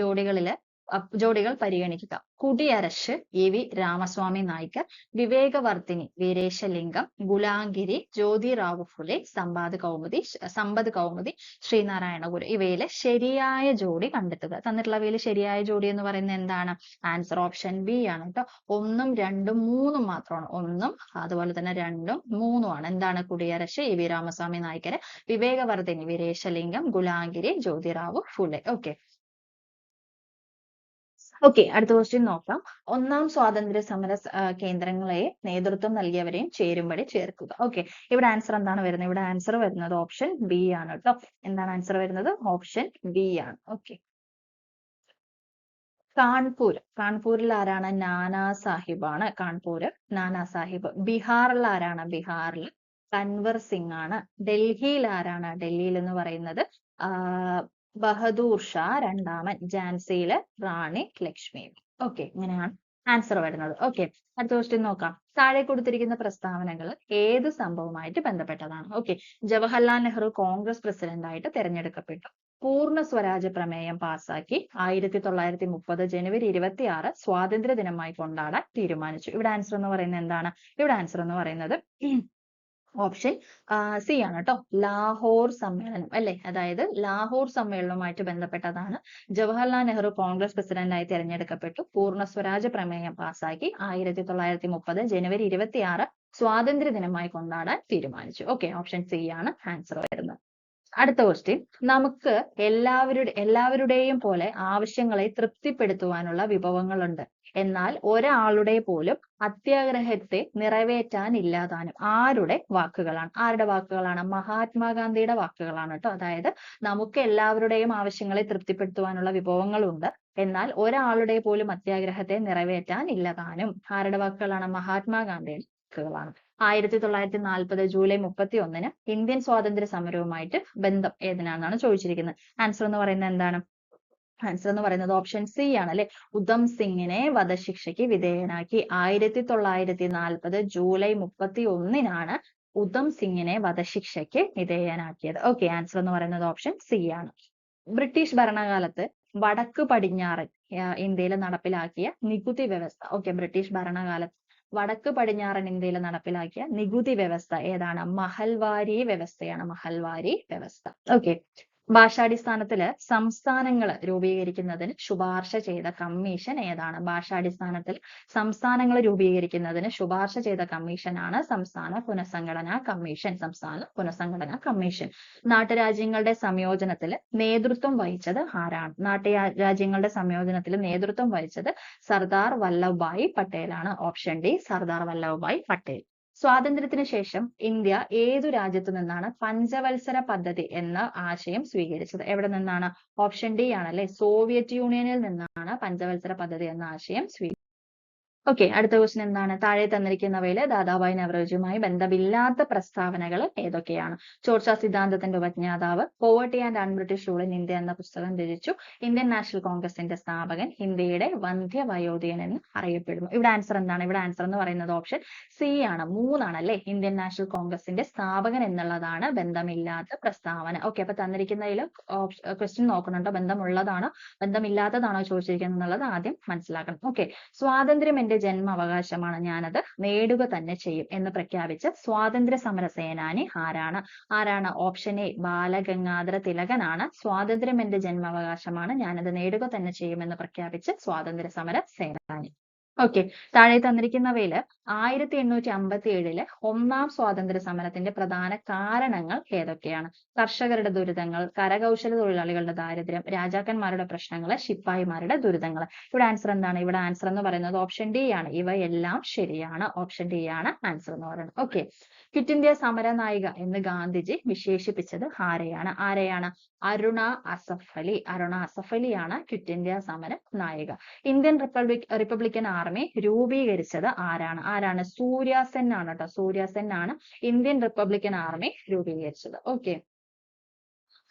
ജോഡികൾ പരിഗണിക്കുക. കുടിയരശ് E.V. രാമസ്വാമി നായ്ക്കർ, വിവേകവർധിനി വീരേശലിംഗം, ഗുലാംഗിരി ജ്യോതിറാവു ഫുലെ, സമ്പദ് കൗമുദി ശ്രീനാരായണ ഗുരു. ഇവയിലെ ശരിയായ ജോഡി കണ്ടെത്തുക. തന്നിട്ടുള്ളവയിൽ ശരിയായ ജോഡി എന്ന് പറയുന്നത് എന്താണ്? ആൻസർ ഓപ്ഷൻ ബി ആണ് ട്ടോ. 1ഉം 2ഉം 3ഉം മാത്രമാണ്. 1ഉം അതുപോലെ തന്നെ 2ഉം 3ഉം ആണ്. എന്താണ്? Kudiarasu E.V. Ramaswamy Naicker, Vivekavardhini Veeresalingam, Gulamgiri Jyotirao Phule. Okay. Okay. അടുത്ത ക്വസ്റ്റ്യൻ നോക്കാം. ഒന്നാം സ്വാതന്ത്ര്യ സമര കേന്ദ്രങ്ങളെ നേതൃത്വം നൽകിയവരെയും ചേരുംപടി ചേർക്കുക. ഓക്കെ. ഇവിടെ ആൻസർ എന്താണ് വരുന്നത്? ഇവിടെ ആൻസർ വരുന്നത് ഓപ്ഷൻ ബി ആണ് ട്ടോ. എന്താണ് ആൻസർ വരുന്നത്? ഓപ്ഷൻ ബി ആണ്. ഓക്കെ. കാൺപൂരിൽ ആരാണ്? നാനാ സാഹിബ് ആണ്. നാനാ സാഹിബ്. ബീഹാറിൽ ആരാണ്? ബീഹാറിൽ കൻവർ സിംഗ് ആണ്. ഡൽഹിയിൽ ആരാണ്? ഡൽഹിയിൽ എന്ന് പറയുന്നത് ബഹദൂർ ഷാ രണ്ടാമൻ. ഝാൻസിയിലെ റാണി ലക്ഷ്മി. ഓക്കെ. ഇങ്ങനെയാണ് ആൻസർ വരുന്നത്. ഓക്കെ. അടുത്ത ക്വസ്റ്റ്യൻ നോക്കാം. താഴെ കൊടുത്തിരിക്കുന്ന പ്രസ്താവനകൾ ഏത് സംഭവവുമായിട്ട് ബന്ധപ്പെട്ടതാണ്? ഓക്കെ. ജവഹർലാൽ നെഹ്റു കോൺഗ്രസ് പ്രസിഡന്റായിട്ട് തെരഞ്ഞെടുക്കപ്പെട്ടു. പൂർണ്ണ സ്വരാജ് പ്രമേയം പാസാക്കി. 1930 ജനുവരി 26 സ്വാതന്ത്ര്യ ദിനമായി കൊണ്ടാടാൻ തീരുമാനിച്ചു. ഇവിടെ ആൻസർ എന്ന് പറയുന്നത് എന്താണ്? ഇവിടെ ആൻസർ എന്ന് പറയുന്നത് ഓപ്ഷൻ സി ആണ് ട്ടോ. ലാഹോർ സമ്മേളനം അല്ലെ. അതായത് ലാഹോർ സമ്മേളനവുമായിട്ട് ബന്ധപ്പെട്ടതാണ്. ജവഹർലാൽ നെഹ്റു കോൺഗ്രസ് പ്രസിഡന്റായി തിരഞ്ഞെടുക്കപ്പെട്ടു. പൂർണ്ണ സ്വരാജ് പ്രമേയം പാസാക്കി. 1930 ജനുവരി 26 സ്വാതന്ത്ര്യ ദിനമായി കൊണ്ടാടാൻ തീരുമാനിച്ചു. ഓക്കെ. ഓപ്ഷൻ സി ആണ് ആൻസർ വരുന്നത്. അടുത്ത ക്വസ്റ്റ്യൻ. നമുക്ക് എല്ലാവരുടെയും പോലെ ആവശ്യങ്ങളെ തൃപ്തിപ്പെടുത്തുവാനുള്ള വിഭവങ്ങളുണ്ട്. എന്നാൽ ഒരാളുടെ പോലും അത്യാഗ്രഹത്തെ നിറവേറ്റാനില്ലാതാനും. ആരുടെ വാക്കുകളാണ്? ആരുടെ വാക്കുകളാണ്? മഹാത്മാഗാന്ധിയുടെ വാക്കുകളാണ് ട്ടോ. അതായത് നമുക്ക് എല്ലാവരുടെയും ആവശ്യങ്ങളെ തൃപ്തിപ്പെടുത്തുവാനുള്ള വിഭവങ്ങളുണ്ട്. എന്നാൽ ഒരാളുടെ പോലും അത്യാഗ്രഹത്തെ നിറവേറ്റാനില്ലതാനും. ആരുടെ വാക്കുകളാണ്? മഹാത്മാഗാന്ധിയുടെ വാക്കുകളാണ്. 1940 ജൂലൈ 31 ഇന്ത്യൻ സ്വാതന്ത്ര്യ സമരവുമായിട്ട് ബന്ധം ഏതിനാണെന്നാണ് ചോദിച്ചിരിക്കുന്നത്. ആൻസർ എന്ന് പറയുന്നത് എന്താണ്? ആൻസർ എന്ന് പറയുന്നത് ഓപ്ഷൻ സി ആണ് അല്ലെ. ഉധം സിംഗിനെ വധശിക്ഷയ്ക്ക് വിധേയനാക്കി. 1940 ജൂലൈ 31 ഉധം സിംഗിനെ വധശിക്ഷയ്ക്ക് വിധേയനാക്കിയത്. ഓക്കെ. ആൻസർ എന്ന് പറയുന്നത് ഓപ്ഷൻ സി ആണ്. ബ്രിട്ടീഷ് ഭരണകാലത്ത് വടക്ക് പടിഞ്ഞാറൻ ഇന്ത്യയിൽ നടപ്പിലാക്കിയ നികുതി വ്യവസ്ഥ. ഓക്കെ. ബ്രിട്ടീഷ് ഭരണകാലത്ത് വടക്ക് പടിഞ്ഞാറൻ ഇന്ത്യയിൽ നടപ്പിലാക്കിയ നികുതി വ്യവസ്ഥ ഏതാണ്? മഹൽവാരി വ്യവസ്ഥയാണ്. മഹൽവാരി വ്യവസ്ഥ. ഓക്കെ. ഭാഷാടിസ്ഥാനത്തില് സംസ്ഥാനങ്ങൾ രൂപീകരിക്കുന്നതിന് ശുപാർശ ചെയ്ത കമ്മീഷൻ ഏതാണ്? ഭാഷാടിസ്ഥാനത്തിൽ സംസ്ഥാനങ്ങൾ രൂപീകരിക്കുന്നതിന് ശുപാർശ ചെയ്ത കമ്മീഷനാണ് സംസ്ഥാന പുനഃസംഘടനാ കമ്മീഷൻ. നാട്ടുരാജ്യങ്ങളുടെ സംയോജനത്തിൽ നേതൃത്വം വഹിച്ചത് ആരാണ്? നാട്ടുരാജ്യങ്ങളുടെ സംയോജനത്തിൽ നേതൃത്വം വഹിച്ചത് സർദാർ വല്ലഭ്ഭായ് പട്ടേലാണ്. Option D Sardar Vallabhbhai Patel. സ്വാതന്ത്ര്യത്തിന് ശേഷം ഇന്ത്യ ഏതു രാജ്യത്തു നിന്നാണ് പഞ്ചവത്സര പദ്ധതി എന്ന ആശയം സ്വീകരിച്ചത്? എവിടെ നിന്നാണ്? ഓപ്ഷൻ ഡി ആണ് അല്ലെ. സോവിയറ്റ് യൂണിയനിൽ നിന്നാണ് പഞ്ചവത്സര പദ്ധതി എന്ന ആശയം സ്വീകരിച്ചത്. ഓക്കെ. അടുത്ത ക്വസ്റ്റ്യൻ എന്താണ്? താഴെ തന്നിരിക്കുന്നവയിൽ ദാദാഭായ് നവറോജിയുമായി ബന്ധമില്ലാത്ത പ്രസ്താവനകൾ ഏതൊക്കെയാണ്? ചോർച്ചാ സിദ്ധാന്തത്തിന്റെ ഉപജ്ഞാതാവ്, poverty and un-British rule in India എന്ന പുസ്തകം രചിച്ചു. ഇന്ത്യൻ നാഷണൽ കോൺഗ്രസിന്റെ സ്ഥാപകൻ, ഇന്ത്യയുടെ വന്ധ്യ വയോധികൻ എന്ന് അറിയപ്പെടുന്നു. ഇവിടെ ആൻസർ എന്താണ്? ഇവിടെ ആൻസർ എന്ന് പറയുന്നത് ഓപ്ഷൻ സി ആണ്. 3 ആണ് അല്ലെ. ഇന്ത്യൻ നാഷണൽ കോൺഗ്രസിന്റെ സ്ഥാപകൻ എന്നുള്ളതാണ് ബന്ധമില്ലാത്ത പ്രസ്താവന. ഓക്കെ. അപ്പൊ തന്നിരിക്കുന്നതിൽ ക്വസ്റ്റ്യൻ നോക്കണുണ്ടോ? ബന്ധമുള്ളതാണോ ബന്ധമില്ലാത്തതാണോ ചോദിച്ചിരിക്കുന്നത് എന്നുള്ളത് ആദ്യം മനസ്സിലാക്കണം. ഓക്കെ. സ്വാതന്ത്ര്യം എന്റെ ജന്മാവകാശമാണ്, ഞാനത് നേടുക തന്നെ ചെയ്യും എന്ന് പ്രഖ്യാപിച്ച സ്വാതന്ത്ര്യ സമര സേനാനി ആരാണ്? ആരാണ്? ഓപ്ഷൻ എ ബാലഗംഗാധര തിലകനാണ് സ്വാതന്ത്ര്യം എന്റെ ജന്മാവകാശമാണ്, ഞാനത് നേടുക തന്നെ ചെയ്യുമെന്ന് പ്രഖ്യാപിച്ച സ്വാതന്ത്ര്യ സമര സേനാനി. ഓക്കെ, താഴെ തന്നിരിക്കുന്നവയിൽ 1857 ഒന്നാം സ്വാതന്ത്ര്യ സമരത്തിന്റെ പ്രധാന കാരണങ്ങൾ ഏതൊക്കെയാണ്? കർഷകരുടെ ദുരിതങ്ങൾ, കരകൗശല തൊഴിലാളികളുടെ ദാരിദ്ര്യം, രാജാക്കന്മാരുടെ പ്രശ്നങ്ങൾ, ശിപ്പായിമാരുടെ ദുരിതങ്ങൾ. ഇവിടെ ആൻസർ എന്താണ്? ഇവിടെ ആൻസർ എന്ന് പറയുന്നത് ഓപ്ഷൻ ഡി ആണ്. ഇവയെല്ലാം ശരിയാണ്. ഓപ്ഷൻ ഡി ആണ് ആൻസർ എന്ന് പറയുന്നത്. ഓക്കെ, ക്വിറ്റ് ഇന്ത്യ സമര നായിക എന്ന് ഗാന്ധിജി വിശേഷിപ്പിച്ചത് ആരെയാണ്? ആരെയാണ്? അരുണ അസഫ് അലി. അരുണ അസഫ് അലിയാണ് ക്വിറ്റ് ഇന്ത്യ സമര നായിക. ഇന്ത്യൻ റിപ്പബ്ലിക്കൻ ആർമി രൂപീകരിച്ചത് ആരാണ്? ആരാണ്? സൂര്യ സെൻ ആണ് കേട്ടോ. സൂര്യ സെൻ ആണ് ഇന്ത്യൻ റിപ്പബ്ലിക്കൻ ആർമി രൂപീകരിച്ചത്. ഓക്കെ,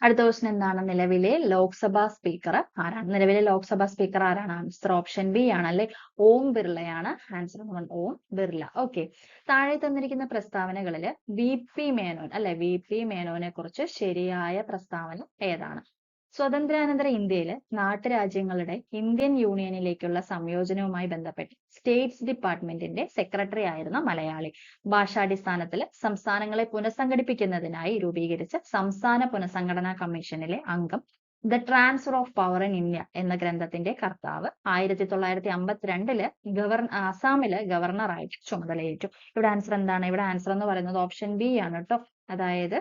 അടുത്ത ക്വസ്റ്റൻ എന്താണ്? നിലവിലെ ലോക്സഭാ സ്പീക്കർ ആരാണ്? നിലവിലെ ലോക്സഭാ സ്പീക്കർ ആരാണ്? ആൻസർ ഓപ്ഷൻ ബി ആണ് അല്ലെ, ഓം ബിർളയാണ് ആൻസർ. ഓം ബിർള. ഓക്കെ, താഴെ തന്നിരിക്കുന്ന പ്രസ്താവനകളിൽ വി.പി. മേനോൻ അല്ലെ, വി.പി. മേനോനെ കുറിച്ച് ശരിയായ പ്രസ്താവന ഏതാണ്? സ്വതന്ത്രാനന്തര ഇന്ത്യയിലെ നാട്ടുരാജ്യങ്ങളുടെ ഇന്ത്യൻ യൂണിയനിലേക്കുള്ള സംയോജനവുമായി ബന്ധപ്പെട്ട് സ്റ്റേറ്റ്സ് ഡിപ്പാർട്ട്മെന്റിന്റെ സെക്രട്ടറി ആയിരുന്ന മലയാളി. ഭാഷാടിസ്ഥാനത്തിൽ സംസ്ഥാനങ്ങളെ പുനഃസംഘടിപ്പിക്കുന്നതിനായി രൂപീകരിച്ച സംസ്ഥാന പുനഃസംഘടനാ കമ്മീഷനിലെ അംഗം. The transfer of power in India എന്ന ഗ്രന്ഥത്തിന്റെ കർത്താവ്. 1952 ആസാമില് ഗവർണറായിട്ട് ചുമതലയേറ്റു. ഇവിടെ ആൻസർ എന്താണ്? ഇവിടെ ആൻസർ എന്ന് പറയുന്നത് ഓപ്ഷൻ ബി ആണ് കേട്ടോ. അതായത്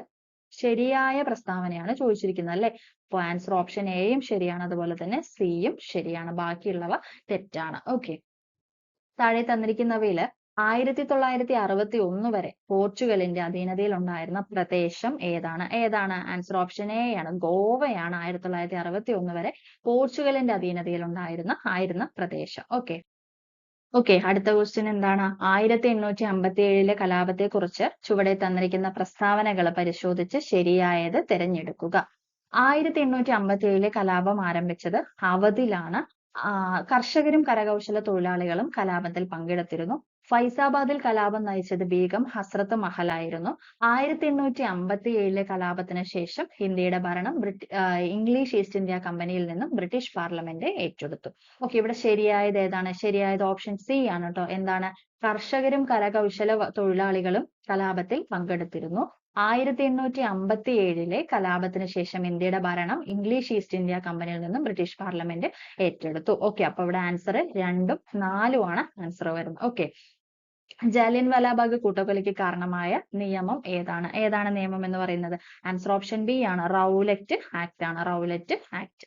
ശരിയായ പ്രസ്താവനയാണ് ചോദിച്ചിരിക്കുന്നത് അല്ലെ. അപ്പൊ ആൻസർ ഓപ്ഷൻ എയും ശരിയാണ്, അതുപോലെ തന്നെ സിയും ശരിയാണ്, ബാക്കിയുള്ളവ തെറ്റാണ്. ഓക്കെ, താഴെ തന്നിരിക്കുന്നവയിൽ 1961 വരെ പോർച്ചുഗലിന്റെ അധീനതയിൽ ഉണ്ടായിരുന്ന പ്രദേശം ഏതാണ്? ഏതാണ്? ആൻസർ ഓപ്ഷൻ എ ആണ്, ഗോവയാണ് 1961 വരെ പോർച്ചുഗലിന്റെ അധീനതയിൽ ഉണ്ടായിരുന്ന പ്രദേശം. ഓക്കെ, അടുത്ത ക്വസ്റ്റ്യൻ എന്താണ്? 1857 കലാപത്തെ കുറിച്ച് ചുവടെ തന്നിരിക്കുന്ന പ്രസ്താവനകൾ പരിശോധിച്ച് ശരിയായത് തിരഞ്ഞെടുക്കുക. 1857 കലാപം ആരംഭിച്ചത് അവധിലാണ്. കർഷകരും കരകൗശല തൊഴിലാളികളും കലാപത്തിൽ പങ്കെടുത്തിരുന്നു. ഫൈസാബാദിൽ കലാപം നയിച്ചത് ബീഗം ഹസ്രത്ത് മഹൽ ആയിരുന്നു. 1857 കലാപത്തിന് ശേഷം ഇന്ത്യയുടെ ഭരണം ഇംഗ്ലീഷ് ഈസ്റ്റ് ഇന്ത്യ കമ്പനിയിൽ നിന്നും ബ്രിട്ടീഷ് പാർലമെന്റ് ഏറ്റെടുത്തു. ഓക്കെ, ഇവിടെ ശരിയായത് ഏതാണ്? ശരിയായത് ഓപ്ഷൻ സി ആണ് കേട്ടോ. എന്താണ്? കർഷകരും കരകൗശല തൊഴിലാളികളും കലാപത്തിൽ പങ്കെടുത്തിരുന്നു. 1857 കലാപത്തിന് ശേഷം ഇന്ത്യയുടെ ഭരണം ഇംഗ്ലീഷ് ഈസ്റ്റ് ഇന്ത്യ കമ്പനിയിൽ നിന്നും ബ്രിട്ടീഷ് പാർലമെന്റ് ഏറ്റെടുത്തു. ഓക്കെ, അപ്പൊ ഇവിടെ ആൻസർ 2ഉം 4ഉം ആണ് ആൻസർ വരുന്നത്. ഓക്കെ, ജാലിയൻ വാലാബാഗ് കൂട്ടക്കൊലയ്ക്ക് കാരണമായ നിയമം ഏതാണ്? ഏതാണ് നിയമം എന്ന് പറയുന്നത്? ആൻസർ ഓപ്ഷൻ ബി ആണ്, റൗലറ്റ് ആക്ട് ആണ്. Rowlatt act.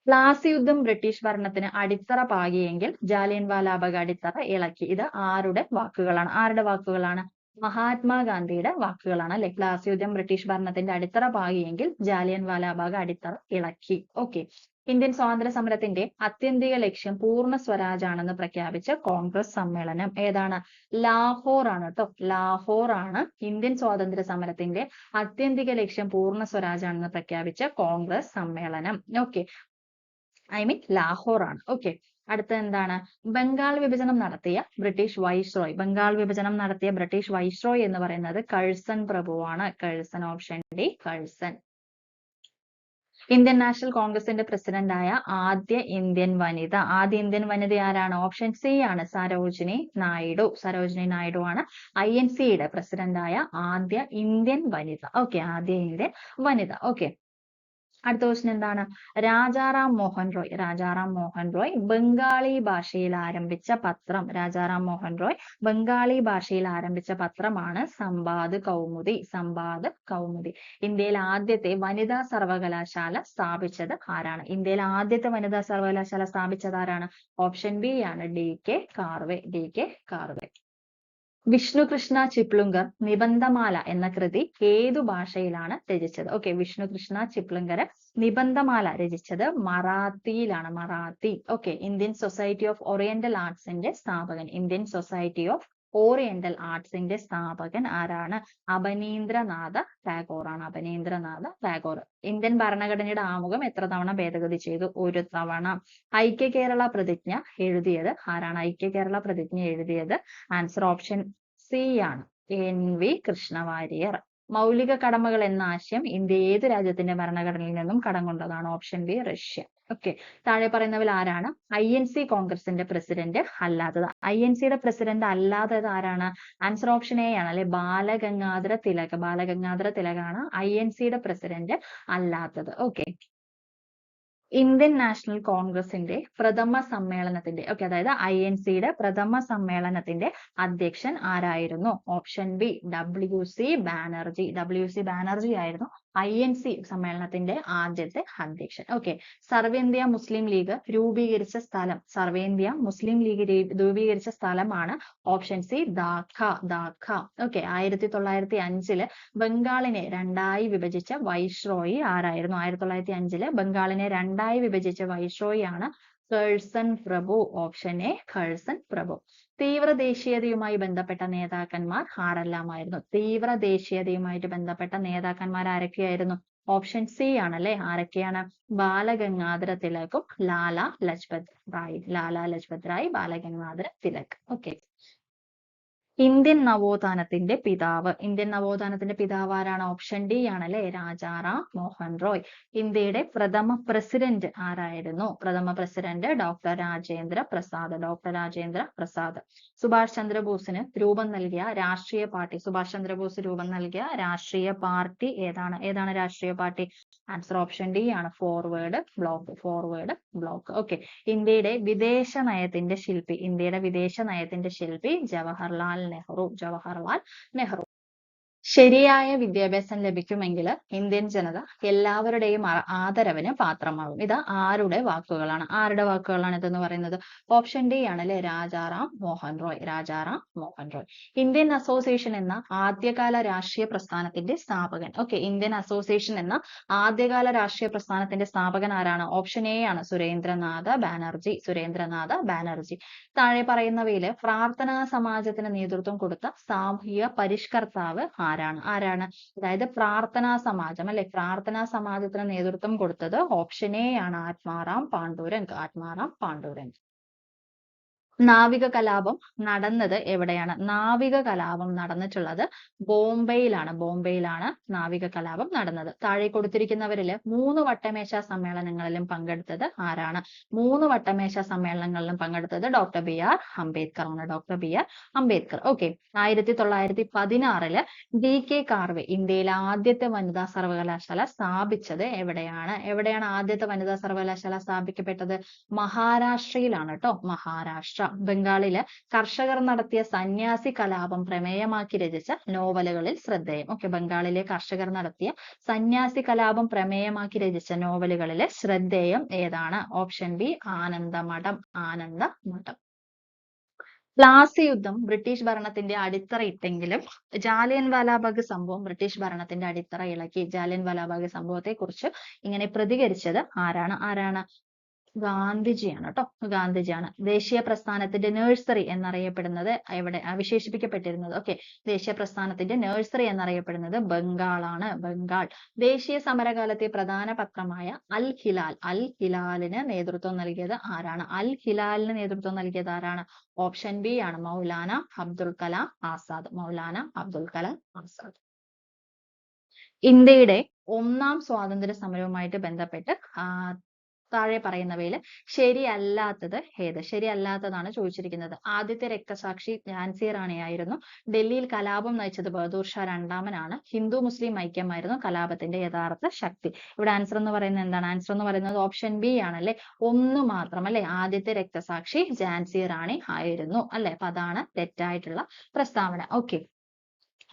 പ്ലാസി യുദ്ധം ബ്രിട്ടീഷ് ഭരണത്തിന് അടിത്തറ പാകിയെങ്കിൽ ജാലിയൻ വാലാബാഗ് അടിത്തറ ഇളക്കി. ഇത് ആരുടെ വാക്കുകളാണ്? ആരുടെ വാക്കുകളാണ്? മഹാത്മാഗാന്ധിയുടെ വാക്കുകളാണ് അല്ലെ. പ്ലാസി യുദ്ധം ബ്രിട്ടീഷ് ഭരണത്തിന്റെ അടിത്തറ പാകിയെങ്കിൽ ജാലിയൻ വാലാബാഗ് അടിത്തറ ഇളക്കി. ഓക്കെ, ഇന്ത്യൻ സ്വാതന്ത്ര്യ സമരത്തിന്റെ ആത്യന്തിക ലക്ഷ്യം പൂർണ്ണ സ്വരാജ് ആണെന്ന് പ്രഖ്യാപിച്ച കോൺഗ്രസ് സമ്മേളനം ഏതാണ്? ലാഹോർ ആണ് കേട്ടോ. ലാഹോർ ആണ് ഇന്ത്യൻ സ്വാതന്ത്ര്യ സമരത്തിന്റെ ആത്യന്തിക ലക്ഷ്യം പൂർണ്ണ സ്വരാജ് ആണെന്ന് പ്രഖ്യാപിച്ച കോൺഗ്രസ് സമ്മേളനം. ഓക്കെ, ലാഹോർ ആണ്. ഓക്കെ, അടുത്ത എന്താണ്? ബംഗാൾ വിഭജനം നടത്തിയ ബ്രിട്ടീഷ് വൈസ്രോയ്. ബംഗാൾ വിഭജനം നടത്തിയ ബ്രിട്ടീഷ് വൈസ്രോയ് എന്ന് പറയുന്നത് കഴ്സൺ പ്രഭുവാണ്. Curzon. Option D Curzon. Indian National കോൺഗ്രസിന്റെ പ്രസിഡന്റായ ആദ്യ ഇന്ത്യൻ വനിത. ആദ്യ ഇന്ത്യൻ വനിത ആരാണ്? ഓപ്ഷൻ സി ആണ്, സരോജിനി നായിഡു. സരോജിനി നായിഡു ആണ് INCയുടെ പ്രസിഡന്റായ ആദ്യ ഇന്ത്യൻ വനിത. ഓക്കെ, ആദ്യ ഇന്ത്യൻ വനിത. ഓക്കെ, അടുത്ത ക്വസ്റ്റ്യൻ എന്താണ്? രാജാറാം മോഹൻ റോയ്. രാജാറാം മോഹൻ റോയ് ബംഗാളി ഭാഷയിൽ ആരംഭിച്ച പത്രം. രാജാറാം മോഹൻ റോയ് ബംഗാളി ഭാഷയിൽ ആരംഭിച്ച പത്രമാണ് സമ്പാദ് കൗമുദി. സമ്പാദ് കൗമുദി. ഇന്ത്യയിൽ ആദ്യത്തെ വനിതാ സർവകലാശാല സ്ഥാപിച്ചത് ആരാണ്? ഇന്ത്യയിൽ ആദ്യത്തെ വനിതാ സർവകലാശാല സ്ഥാപിച്ചത് ആരാണ്? ഓപ്ഷൻ ബി ആണ്, DK കാർവെ. DK കാർവെ. വിഷ്ണു കൃഷ്ണ ചിപ്ലുങ്കർ നിബന്ധമാല എന്ന കൃതി ഏതു ഭാഷയിലാണ് രചിച്ചത്? ഓക്കെ, വിഷ്ണു കൃഷ്ണ ചിപ്ലുങ്കർ നിബന്ധമാല രചിച്ചത് മറാത്തിയിലാണ്. Marathi. Okay, Indian society of oriental ആർട്സിന്റെ സ്ഥാപകൻ. ഇന്ത്യൻ സൊസൈറ്റി ഓഫ് ഓറിയന്റൽ ആർട്സിന്റെ സ്ഥാപകൻ ആരാണ്? അബനീന്ദ്രനാഥ ടാഗോർ ആണ്. അബനീന്ദ്രനാഥ ടാഗോർ. ഇന്ത്യൻ ഭരണഘടനയുടെ ആമുഖം എത്ര തവണ ഭേദഗതി ചെയ്തു? ഒരു തവണ. ഐക്യ കേരള പ്രതിജ്ഞ എഴുതിയത് ആരാണ്? ഐക്യ കേരള പ്രതിജ്ഞ എഴുതിയത് ആൻസർ ഓപ്ഷൻ സി ആണ്, NV കൃഷ്ണവാര്യർ. മൗലിക കടമകൾ എന്ന ആശയം ഇന്ത്യ ഏത് രാജ്യത്തിന്റെ ഭരണഘടനയിൽ നിന്നും കടം കൊണ്ടതാണ്? Option B Russia. ഓക്കെ, താഴെ പറയുന്നവരിൽ ആരാണ് INC കോൺഗ്രസിന്റെ പ്രസിഡന്റ് അല്ലാത്തത്? INCയുടെ പ്രസിഡന്റ് അല്ലാത്തത് ആരാണ്? ആൻസർ ഓപ്ഷൻ എ ആണ് അല്ലെ, ബാലഗംഗാധര തിലക്. ബാലഗംഗാധര തിലകാണ് INCയുടെ പ്രസിഡന്റ് അല്ലാത്തത്. ഓക്കെ, ഇന്ത്യൻ നാഷണൽ കോൺഗ്രസിന്റെ പ്രഥമ സമ്മേളനത്തിന്റെ അതായത് INCയുടെ പ്രഥമ സമ്മേളനത്തിന്റെ അധ്യക്ഷൻ ആരായിരുന്നു? Option B WC Banerjee. WC Banerjee ആയിരുന്നു INC സമ്മേളനത്തിന്റെ ആദ്യത്തെ അധ്യക്ഷൻ. ഓക്കെ, സർവേന്ത്യ മുസ്ലിം ലീഗ് രൂപീകരിച്ച സ്ഥലം. സർവേന്ത്യ മുസ്ലിം ലീഗ് രൂപീകരിച്ച സ്ഥലമാണ് option C Dhaka. Dhaka. Okay, 1905 ബംഗാളിനെ രണ്ടായി വിഭജിച്ച വൈസ്രോയി ആരായിരുന്നു? 1905 ബംഗാളിനെ രണ്ടായി വിഭജിച്ച വൈസ്രോയി ആണ് കഴ്സൺ പ്രഭു. ഓപ്ഷൻ എ കഴ്സൺ പ്രഭു. തീവ്ര ദേശീയതയുമായി ബന്ധപ്പെട്ട നേതാക്കന്മാർ ആരെല്ലാമായിരുന്നു? തീവ്ര ദേശീയതയുമായിട്ട് ബന്ധപ്പെട്ട നേതാക്കന്മാർ ആരൊക്കെയായിരുന്നു? ഓപ്ഷൻ സി ആണല്ലേ. ആരൊക്കെയാണ്? ബാലഗംഗാധര തിലകും ലാല ലജ്പത് റായ്. ലാല ലജ്പത് റായ്, ബാലഗംഗാധര തിലക്. ഓക്കെ, ഇന്ത്യൻ നവോത്ഥാനത്തിന്റെ പിതാവ്. ഇന്ത്യൻ നവോത്ഥാനത്തിന്റെ പിതാവ് ആരാണ്? ഓപ്ഷൻ ഡി ആണല്ലേ, രാജാറാം മോഹൻ റോയ്. ഇന്ത്യയുടെ പ്രഥമ പ്രസിഡന്റ് ആരായിരുന്നു? പ്രഥമ president doctor Rajendra Prasad. Doctor Rajendra Prasad. Subhash ചന്ദ്രബോസിന് രൂപം നൽകിയ രാഷ്ട്രീയ പാർട്ടി. സുഭാഷ് ചന്ദ്രബോസ് രൂപം നൽകിയ രാഷ്ട്രീയ പാർട്ടി ഏതാണ്? ഏതാണ് രാഷ്ട്രീയ പാർട്ടി? ആൻസർ ഓപ്ഷൻ ഡി ആണ്, forward block. Forward block. Okay, ഇന്ത്യയുടെ വിദേശ നയത്തിന്റെ ശില്പി. ഇന്ത്യയുടെ വിദേശ നയത്തിന്റെ ശില്പി ജവഹർലാൽ നെഹ്റു. ജവഹർലാൽ നെഹ്റു. ശരിയായ വിദ്യാഭ്യാസം ലഭിക്കുമെങ്കിൽ ഇന്ത്യൻ ജനത എല്ലാവരുടെയും ആദരവിന് പാത്രമാകും. ഇത് ആരുടെ വാക്കുകളാണ്? ആരുടെ വാക്കുകളാണ് ഇതെന്ന് പറയുന്നത്? ഓപ്ഷൻ ഡി ആണല്ലേ, രാജാറാം മോഹൻ റോയ്. രാജാറാം മോഹൻ റോയ്. ഇന്ത്യൻ അസോസിയേഷൻ എന്ന ആദ്യകാല രാഷ്ട്രീയ പ്രസ്ഥാനത്തിന്റെ സ്ഥാപകൻ. ഓക്കെ, ഇന്ത്യൻ അസോസിയേഷൻ എന്ന ആദ്യകാല രാഷ്ട്രീയ പ്രസ്ഥാനത്തിന്റെ സ്ഥാപകൻ ആരാണ്? ഓപ്ഷൻ എ ആണ്, സുരേന്ദ്രനാഥ ബാനർജി. സുരേന്ദ്രനാഥ ബാനർജി. താഴെ പറയുന്നവയിൽ പ്രാർത്ഥനാ സമാജത്തിന് നേതൃത്വം കൊടുത്ത സാമൂഹിക പരിഷ്കർത്താവ് ആരാണ്? ആരാണ്? അതായത് പ്രാർത്ഥനാ സമാജം അല്ലെ, പ്രാർത്ഥനാ സമാജത്തിന് നേതൃത്വം കൊടുത്തത് ഓപ്ഷൻ എ ആണ്, ആത്മാറാം പാണ്ഡുരംഗ്. ആത്മാറാം പാണ്ഡുരംഗ്. നാവിക കലാപം നടന്നത് എവിടെയാണ്? നാവിക കലാപം നടന്നിട്ടുള്ളത് ബോംബെയിലാണ്. ബോംബെയിലാണ് നാവിക കലാപം നടന്നത്. താഴെ കൊടുത്തിരിക്കുന്നവരിൽ 3 വട്ടമേശ സമ്മേളനങ്ങളിലും പങ്കെടുത്തത് ആരാണ്? 3 വട്ടമേശ സമ്മേളനങ്ങളിലും പങ്കെടുത്തത് ഡോക്ടർ BR അംബേദ്കർ ആണ്. Doctor BR Ambedkar. Okay, 1916 DK Karve ഇന്ത്യയിലെ ആദ്യത്തെ വനിതാ സർവകലാശാല സ്ഥാപിച്ചത് എവിടെയാണ്? എവിടെയാണ് ആദ്യത്തെ വനിതാ സർവകലാശാല സ്ഥാപിക്കപ്പെട്ടത്? മഹാരാഷ്ട്രയിലാണ് കേട്ടോ, മഹാരാഷ്ട്ര. ബംഗാളില് കർഷകർ നടത്തിയ സന്യാസി കലാപം പ്രമേയമാക്കി രചിച്ച നോവലുകളിൽ ശ്രദ്ധേയം. ഓക്കെ, ബംഗാളിലെ കർഷകർ നടത്തിയ സന്യാസി കലാപം പ്രമേയമാക്കി രചിച്ച നോവലുകളിൽ ശ്രദ്ധേയം ഏതാണ്? Option B Anandamath. ആനന്ദമഠം. പ്ലാസി യുദ്ധം ബ്രിട്ടീഷ് ഭരണത്തിന്റെ അടിത്തറയിട്ടെങ്കിലും ജാലിയൻ വാലാബാഗ് സംഭവം ബ്രിട്ടീഷ് ഭരണത്തിന്റെ അടിത്തറ ഇളക്കി. ജാലിയൻ വാലാബാഗ് സംഭവത്തെ കുറിച്ച് ഇങ്ങനെ പ്രതികരിച്ചത് ആരാണ്? ആരാണ്? ഗാന്ധിജിയാണ് കേട്ടോ, ഗാന്ധിജിയാണ്. ദേശീയ പ്രസ്ഥാനത്തിന്റെ നഴ്സറി എന്നറിയപ്പെടുന്നത് എവിടെ വിശേഷിപ്പിക്കപ്പെട്ടിരുന്നത്? ഓക്കെ, ദേശീയ പ്രസ്ഥാനത്തിന്റെ നഴ്സറി എന്നറിയപ്പെടുന്നത് ബംഗാളാണ്. ബംഗാൾ. ദേശീയ സമരകാലത്തെ പ്രധാന പത്രമായ അൽ ഹിലാൽ. അൽ ഹിലാലിന് നേതൃത്വം നൽകിയത് ആരാണ്? അൽ ഹിലാലിന് നേതൃത്വം നൽകിയത് ആരാണ്? ഓപ്ഷൻ ബി ആണ്, മൗലാന അബ്ദുൽ കലാം ആസാദ്. മൗലാന അബ്ദുൽ കലാം ആസാദ്. ഇന്ത്യയുടെ ഒന്നാം സ്വാതന്ത്ര്യ സമരവുമായിട്ട് ബന്ധപ്പെട്ട് താഴെ പറയുന്നവയിൽ ശരിയല്ലാത്തത് ഏത്? ശരിയല്ലാത്തതാണ് ചോദിച്ചിരിക്കുന്നത്. ആദ്യത്തെ രക്തസാക്ഷി ഝാൻസി റാണിയായിരുന്നു. ഡൽഹിയിൽ കലാപം നയിച്ചത് ബഹദൂർ ഷാ രണ്ടാമനാണ്. ഹിന്ദു മുസ്ലിം ഐക്യമായിരുന്നു കലാപത്തിന്റെ യഥാർത്ഥ ശക്തി. ഇവിടെ ആൻസർ എന്ന് പറയുന്നത് എന്താണ്? ആൻസർ എന്ന് പറയുന്നത് ഓപ്ഷൻ ബി ആണല്ലേ, ഒന്ന് മാത്രം അല്ലെ. ആദ്യത്തെ രക്തസാക്ഷി ഝാൻസി റാണി ആയിരുന്നു അല്ലെ. അപ്പൊ അതാണ് തെറ്റായിട്ടുള്ള പ്രസ്താവന. ഓക്കെ,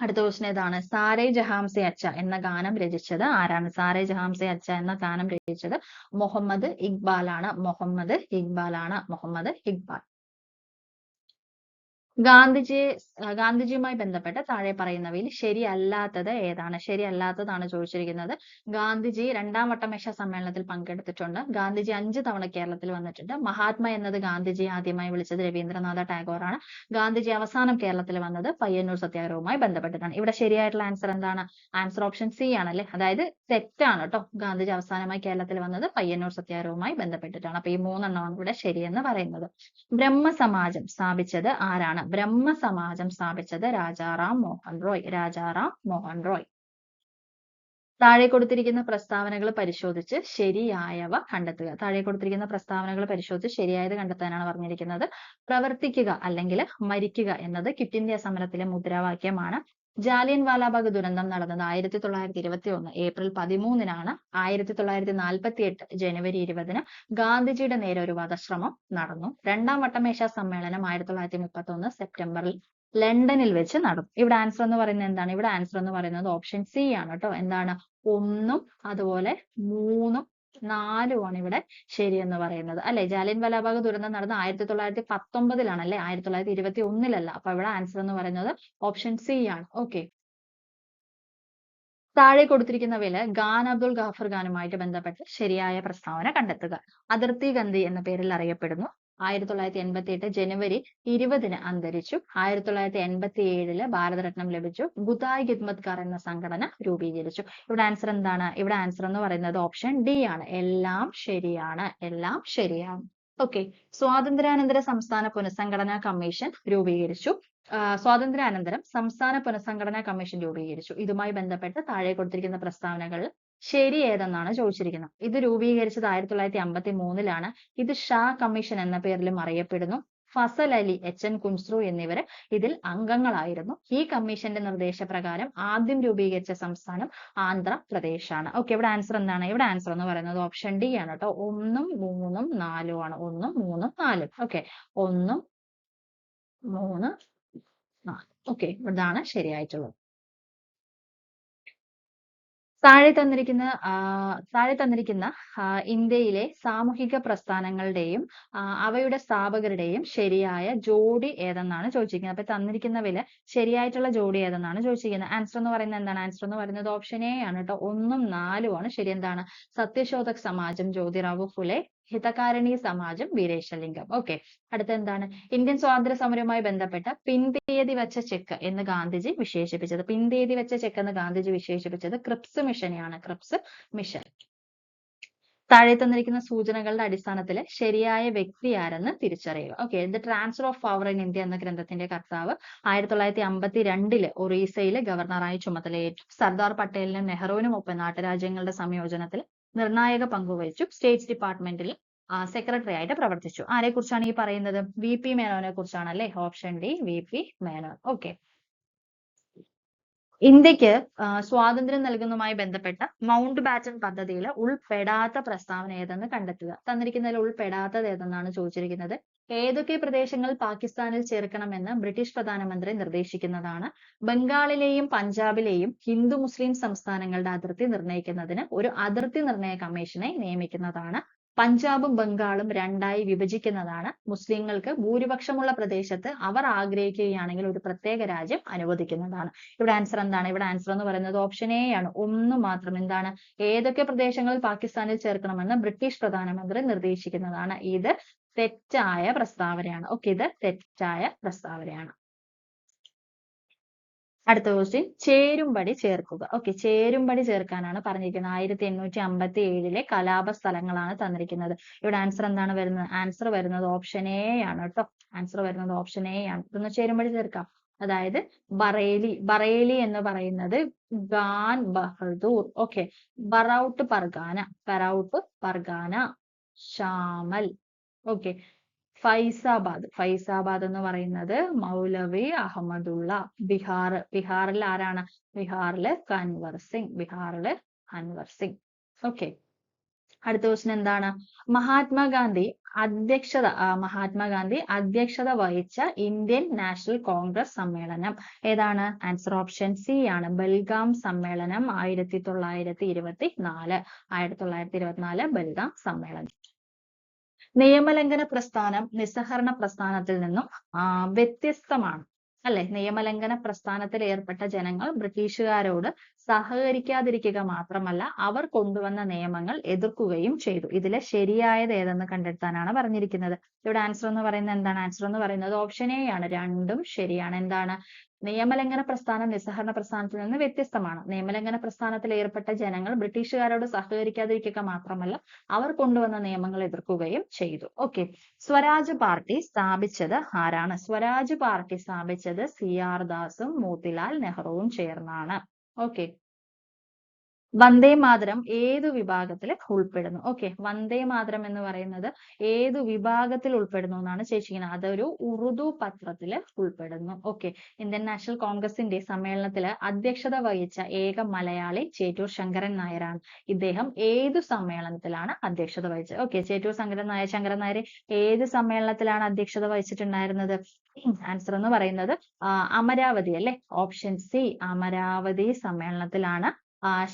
അടുത്ത ക്വസ്റ്റ്യൻ ഏതാണ്? സാരേ ജഹാംസെ അച്ച എന്ന ഗാനം രചിച്ചത് ആരാണ്? സാരേ ജഹാംസെ അച്ച എന്ന ഗാനം രചിച്ചത് മുഹമ്മദ് ഇക്ബാൽ ആണ്. മുഹമ്മദ് ഇക്ബാൽ ആണ്. മുഹമ്മദ് ഇക്ബാൽ. ഗാന്ധിജിയുമായി ബന്ധപ്പെട്ട് താഴെ പറയുന്നവയിൽ ശരിയല്ലാത്തത് ഏതാണ്? ശരിയല്ലാത്തതാണ് ചോദിച്ചിരിക്കുന്നത്. ഗാന്ധിജി 2ാം വട്ടമേശ സമ്മേളനത്തിൽ പങ്കെടുത്തിട്ടുണ്ട്. ഗാന്ധിജി 5 തവണ കേരളത്തിൽ വന്നിട്ടുണ്ട്. മഹാത്മാ എന്നത് ഗാന്ധിജി ആദ്യമായി വിളിച്ചത് രവീന്ദ്രനാഥ ടാഗോർ ആണ്. ഗാന്ധിജി അവസാനം കേരളത്തിൽ വന്നത് പയ്യന്നൂർ സത്യാഗ്രഹവുമായി ബന്ധപ്പെട്ടിട്ടാണ്. ഇവിടെ ശരിയായിട്ടുള്ള ആൻസർ എന്താണ്? ആൻസർ ഓപ്ഷൻ സി ആണല്ലേ. അതായത് തെറ്റാണ് കേട്ടോ. ഗാന്ധിജി അവസാനമായി കേരളത്തിൽ വന്നത് പയ്യന്നൂർ സത്യാഗ്രഹവുമായി ബന്ധപ്പെട്ടിട്ടാണ്. അപ്പൊ ഈ 3 എണ്ണമാണ് ഇവിടെ ശരിയെന്ന് പറയുന്നത്. ബ്രഹ്മസമാജം സ്ഥാപിച്ചത് ആരാണ്? ബ്രഹ്മസമാജം സ്ഥാപിച്ചത് രാജാറാം മോഹൻ റോയ്. രാജാറാം മോഹൻ റോയ്. താഴെ കൊടുത്തിരിക്കുന്ന പ്രസ്താവനകൾ പരിശോധിച്ച് ശരിയായവ കണ്ടെത്തുക. താഴെ കൊടുത്തിരിക്കുന്ന പ്രസ്താവനകൾ പരിശോധിച്ച് ശരിയായത് കണ്ടെത്താനാണ് പറഞ്ഞിരിക്കുന്നത്. പ്രവർത്തിക്കുക അല്ലെങ്കിൽ മരിക്കുക എന്നത് ക്വിറ്റ് ഇന്ത്യ സമരത്തിലെ മുദ്രാവാക്യമാണ്. ജാലിയൻ വാലാബാഗ് ദുരന്തം നടന്നത് 1921 ഏപ്രിൽ 13-നാണ്. 1948 ജനുവരി 20-ന് ഗാന്ധിജിയുടെ നേരെ ഒരു വധശ്രമം നടന്നു. രണ്ടാം വട്ടമേശ സമ്മേളനം 1931 സെപ്റ്റംബറിൽ ലണ്ടനിൽ വെച്ച് നടന്നു. ഇവിടെ ആൻസർ എന്ന് പറയുന്നത് എന്താണ്? ഇവിടെ ആൻസർ എന്ന് പറയുന്നത് ഓപ്ഷൻ സി ആണ് കേട്ടോ. എന്താണ്? 1ഉം അതുപോലെ 3ഉം 4ഉം ആണ് ഇവിടെ ശരി എന്ന് പറയുന്നത് അല്ലെ. ജാലിയൻ വാലാബാഗ് ദുരന്തം നടന്ന 1919-ലാണ് അല്ലെ, 1921-ലല്ല. അപ്പൊ ഇവിടെ ആൻസർ എന്ന് പറയുന്നത് ഓപ്ഷൻ സി ആണ്. ഓക്കെ. താഴെ കൊടുത്തിരിക്കുന്നവയിൽ ഖാൻ അബ്ദുൽ ഗാഫർ ഖാനുമായിട്ട് ബന്ധപ്പെട്ട് ശരിയായ പ്രസ്താവന കണ്ടെത്തുക. അതിർത്തി ഗന്ധി എന്ന പേരിൽ അറിയപ്പെടുന്നു. 1988 ജനുവരി 20-ന് അന്തരിച്ചു. 1987-ല് ഭാരതരത്നം ലഭിച്ചു. ഖുദായ് ഖിദ്മത് കാർ എന്ന സംഘടന രൂപീകരിച്ചു. ഇവിടെ ആൻസർ എന്താണ്? ഇവിടെ ആൻസർ എന്ന് പറയുന്നത് ഓപ്ഷൻ ഡി ആണ്. എല്ലാം ശരിയാണ്. എല്ലാം ശരിയാണ്. ഓക്കെ. സ്വാതന്ത്ര്യാനന്തര സംസ്ഥാന പുനഃസംഘടനാ കമ്മീഷൻ രൂപീകരിച്ചു. സ്വാതന്ത്ര്യാനന്തരം സംസ്ഥാന പുനഃസംഘടനാ കമ്മീഷൻ രൂപീകരിച്ചു. ഇതുമായി ബന്ധപ്പെട്ട് താഴെ കൊടുത്തിരിക്കുന്ന പ്രസ്താവനകളിൽ ശരി ഏതെന്നാണ് ചോദിച്ചിരിക്കുന്നത്. ഇത് രൂപീകരിച്ചത് 1953-ലാണ്. ഇത് ഷാ കമ്മീഷൻ എന്ന പേരിലും അറിയപ്പെടുന്നു. ഫസൽ അലി, എച്ച്.എൻ. കുൻസ്രു എന്നിവർ ഇതിൽ അംഗങ്ങളായിരുന്നു. ഈ കമ്മീഷന്റെ നിർദ്ദേശപ്രകാരം ആദ്യം രൂപീകരിച്ച സംസ്ഥാനം ആന്ധ്രാപ്രദേശാണ്. ഓക്കെ. ഇവിടെ ആൻസർ എന്താണ്? ഇവിടെ ആൻസർ എന്ന് പറയുന്നത് ഓപ്ഷൻ ഡി ആണ് കേട്ടോ. 1ഉം 3ഉം 4ഉം ആണ്. 1ഉം 3ഉം 4ഉം. ഓക്കെ. 1ഉം 3, 4. ഓക്കെ. ഇതാണ് ശരിയായിട്ടുള്ളത്. താഴെ തന്നിരിക്കുന്ന ഇന്ത്യയിലെ സാമൂഹിക പ്രസ്ഥാനങ്ങളുടെയും അവയുടെ സ്ഥാപകരുടെയും ശരിയായ ജോഡി ഏതെന്നാണ് ചോദിച്ചിരിക്കുന്നത്. അപ്പൊ തന്നിരിക്കുന്നവയില് ശരിയായിട്ടുള്ള ജോഡി ഏതെന്നാണ് ചോദിച്ചിരിക്കുന്നത്. ആൻസർ എന്ന് പറയുന്നത് എന്താണ്? ആൻസർ എന്ന് പറയുന്നത് ഓപ്ഷൻ എ ആണ് കേട്ടോ. 1ഉം 4ഉം ആണ് ശരി. എന്താണ്? സത്യശോധക് സമാജം ജ്യോതിറാവു ഫുലെ, ഹിതകാരിണി സമാജം വീരേശലിംഗം. ഓക്കെ. അടുത്ത എന്താണ്? ഇന്ത്യൻ സ്വാതന്ത്ര്യ സമരവുമായി ബന്ധപ്പെട്ട പിൻതീയതി വെച്ച ചെക്ക് എന്ന് ഗാന്ധിജി വിശേഷിപ്പിച്ചത്. പിൻതീയതി വെച്ച ചെക്ക് എന്ന് ഗാന്ധിജി വിശേഷിപ്പിച്ചത് ക്രിപ്സ് മിഷനെയാണ്. Cripps mission. താഴെ തന്നിരിക്കുന്ന സൂചനകളുടെ അടിസ്ഥാനത്തിൽ ശരിയായ വ്യക്തി ആരെന്ന് തിരിച്ചറിയുക. Okay. The transfer of power in India എന്ന ഗ്രന്ഥത്തിന്റെ കർത്താവ് 1952-ല് ഒറീസയിലെ ഗവർണറായി ചുമതലയേറ്റു. സർദാർ പട്ടേലിനും നെഹ്റുവിനും ഒപ്പം നാട്ടുരാജ്യങ്ങളുടെ സംയോജനത്തിൽ നിർണായക പങ്കുവഹിച്ചു. സ്റ്റേറ്റ് ഡിപ്പാർട്ട്മെന്റിൽ സെക്രട്ടറി ആയിട്ട് പ്രവർത്തിച്ചു. ആരെ കുറിച്ചാണ് ഈ പറയുന്നത്? VP മേനോനെ കുറിച്ചാണ് അല്ലെ. Option D VP Menon. Okay. ഇന്ത്യക്ക് സ്വാതന്ത്ര്യം നൽകുന്നതുമായി ബന്ധപ്പെട്ട മൗണ്ട് ബാറ്റൺ പദ്ധതിയിൽ ഉൾപ്പെടാത്ത പ്രസ്താവന ഏതെന്ന് കണ്ടെത്തുക. തന്നിരിക്കുന്നതിൽ ഉൾപ്പെടാത്തത് ഏതെന്നാണ് ചോദിച്ചിരിക്കുന്നത്. ഏതൊക്കെ പ്രദേശങ്ങൾ പാകിസ്ഥാനിൽ ചേർക്കണമെന്ന് ബ്രിട്ടീഷ് പ്രധാനമന്ത്രി നിർദ്ദേശിക്കുന്നതാണ്. ബംഗാളിലെയും പഞ്ചാബിലെയും ഹിന്ദു മുസ്ലിം സംസ്ഥാനങ്ങളുടെ അതിർത്തി നിർണ്ണയിക്കുന്നതിന് ഒരു അതിർത്തി നിർണയ കമ്മീഷനെ നിയമിക്കുന്നതാണ്. പഞ്ചാബും ബംഗാളും രണ്ടായി വിഭജിക്കുന്നതാണ്. മുസ്ലിങ്ങൾക്ക് ഭൂരിപക്ഷമുള്ള പ്രദേശത്ത് അവർ ആഗ്രഹിക്കുകയാണെങ്കിൽ ഒരു പ്രത്യേക രാജ്യം അനുവദിക്കുന്നതാണ്. ഇവിടെ ആൻസർ എന്താണ്? ഇവിടെ ആൻസർ എന്ന് പറയുന്നത് ഓപ്ഷൻ എ ആണ്. ഒന്ന് മാത്രം. എന്താണ്? ഏതൊക്കെ പ്രദേശങ്ങളിൽ പാകിസ്ഥാനിൽ ചേർക്കണമെന്ന് ബ്രിട്ടീഷ് പ്രധാനമന്ത്രി നിർദ്ദേശിക്കുന്നതാണ്. ഇത് തെറ്റായ പ്രസ്താവനയാണ്. ഓക്കെ. ഇത് തെറ്റായ പ്രസ്താവനയാണ്. അടുത്ത ക്വസ്റ്റ്യൻ, ചേരുംപടി ചേർക്കുക. ഓക്കെ. ചേരുംപടി ചേർക്കാനാണ് പറഞ്ഞിരിക്കുന്നത്. 1857-ലെ കലാപ സ്ഥലങ്ങളാണ് തന്നിരിക്കുന്നത്. ഇവിടെ ആൻസർ എന്താണ് വരുന്നത്? ആൻസർ വരുന്നത് ഓപ്ഷൻ എ ആണ് കേട്ടോ. ആൻസർ വരുന്നത് ഓപ്ഷൻ എ ആണ്. ഇതൊന്ന് ചേരുംപടി ചേർക്കാം. അതായത് ബറേലി എന്ന് പറയുന്നത് ഖാൻ ബഹദൂർ. ഓക്കെ. ബറൌട്ട് പർഗാന, ഷാമൽ. ഓക്കെ. ഫൈസാബാദ് എന്ന് പറയുന്നത് മൗലവി അഹമ്മദുള്ള. ബിഹാറിൽ ആരാണ്? ബിഹാറില് അൻവർ സിംഗ്. ഓക്കെ. അടുത്ത ക്വസ്റ്റ്യൻ എന്താണ്? മഹാത്മാഗാന്ധി അധ്യക്ഷത വഹിച്ച ഇന്ത്യൻ നാഷണൽ കോൺഗ്രസ് സമ്മേളനം ഏതാണ്? ആൻസർ ഓപ്ഷൻ സി ആണ്. ബൽഗാം സമ്മേളനം 1924 ബൽഗാം സമ്മേളനം. നിയമലംഘന പ്രസ്ഥാനം നിസ്സഹകരണ പ്രസ്ഥാനത്തിൽ നിന്നും വ്യത്യസ്തമാണ് അല്ലെ. നിയമലംഘന പ്രസ്ഥാനത്തിൽ ഏർപ്പെട്ട ജനങ്ങൾ ബ്രിട്ടീഷുകാരോട് സഹകരിക്കാതിരിക്കുക മാത്രമല്ല അവർ കൊണ്ടുവന്ന നിയമങ്ങൾ എതിർക്കുകയും ചെയ്തു. ഇതിലെ ശരിയായത് ഏതെന്ന് കണ്ടെത്താനാണ് പറഞ്ഞിരിക്കുന്നത്. ഇവിടെ ആൻസർ എന്ന് പറയുന്നത് എന്താണ്? ആൻസർ എന്ന് പറയുന്നത് ഓപ്ഷൻ എ ആണ്. രണ്ടും ശരിയാണ്. എന്താണ്? നിയമലംഘന പ്രസ്ഥാനം നിസ്സഹകരണ പ്രസ്ഥാനത്തിൽ നിന്ന് വ്യത്യസ്തമാണ്. നിയമലംഘന പ്രസ്ഥാനത്തിൽ ഏർപ്പെട്ട ജനങ്ങൾ ബ്രിട്ടീഷുകാരോട് സഹകരിക്കാതിരിക്കുക മാത്രമല്ല അവർ കൊണ്ടുവന്ന നിയമങ്ങൾ എതിർക്കുകയും ചെയ്തു. ഓക്കെ. സ്വരാജ് പാർട്ടി സ്ഥാപിച്ചത് ആരാണ്? സ്വരാജ് പാർട്ടി സ്ഥാപിച്ചത് CR ദാസും മോത്തിലാൽ നെഹ്റുവും ചേർന്നാണ്. ഓക്കെ. വന്ദേ മാതരം ഏതു വിഭാഗത്തിൽ ഉൾപ്പെടുന്നു? ഓക്കെ, വന്ദേ മാതരം എന്ന് പറയുന്നത് ഏതു വിഭാഗത്തിൽ ഉൾപ്പെടുന്നു എന്നാണ് ചോദിച്ചിരിക്കുന്നത്. അതൊരു ഉറുദു പത്രത്തിൽ ഉൾപ്പെടുന്നു. ഓക്കെ, ഇന്ത്യൻ നാഷണൽ കോൺഗ്രസിന്റെ സമ്മേളനത്തിൽ അധ്യക്ഷത വഹിച്ച ഏക മലയാളി ചേറ്റൂർ ശങ്കരൻ നായരാണ്. ഇദ്ദേഹം ഏതു സമ്മേളനത്തിലാണ് അധ്യക്ഷത വഹിച്ചത്? ഓക്കെ, ചേറ്റൂർ ശങ്കരൻ നായർ ഏത് സമ്മേളനത്തിലാണ് അധ്യക്ഷത വഹിച്ചിട്ടുണ്ടായിരുന്നത്? ആൻസർ എന്ന് പറയുന്നത് അമരാവതി അല്ലെ, ഓപ്ഷൻ സി അമരാവതി സമ്മേളനത്തിലാണ്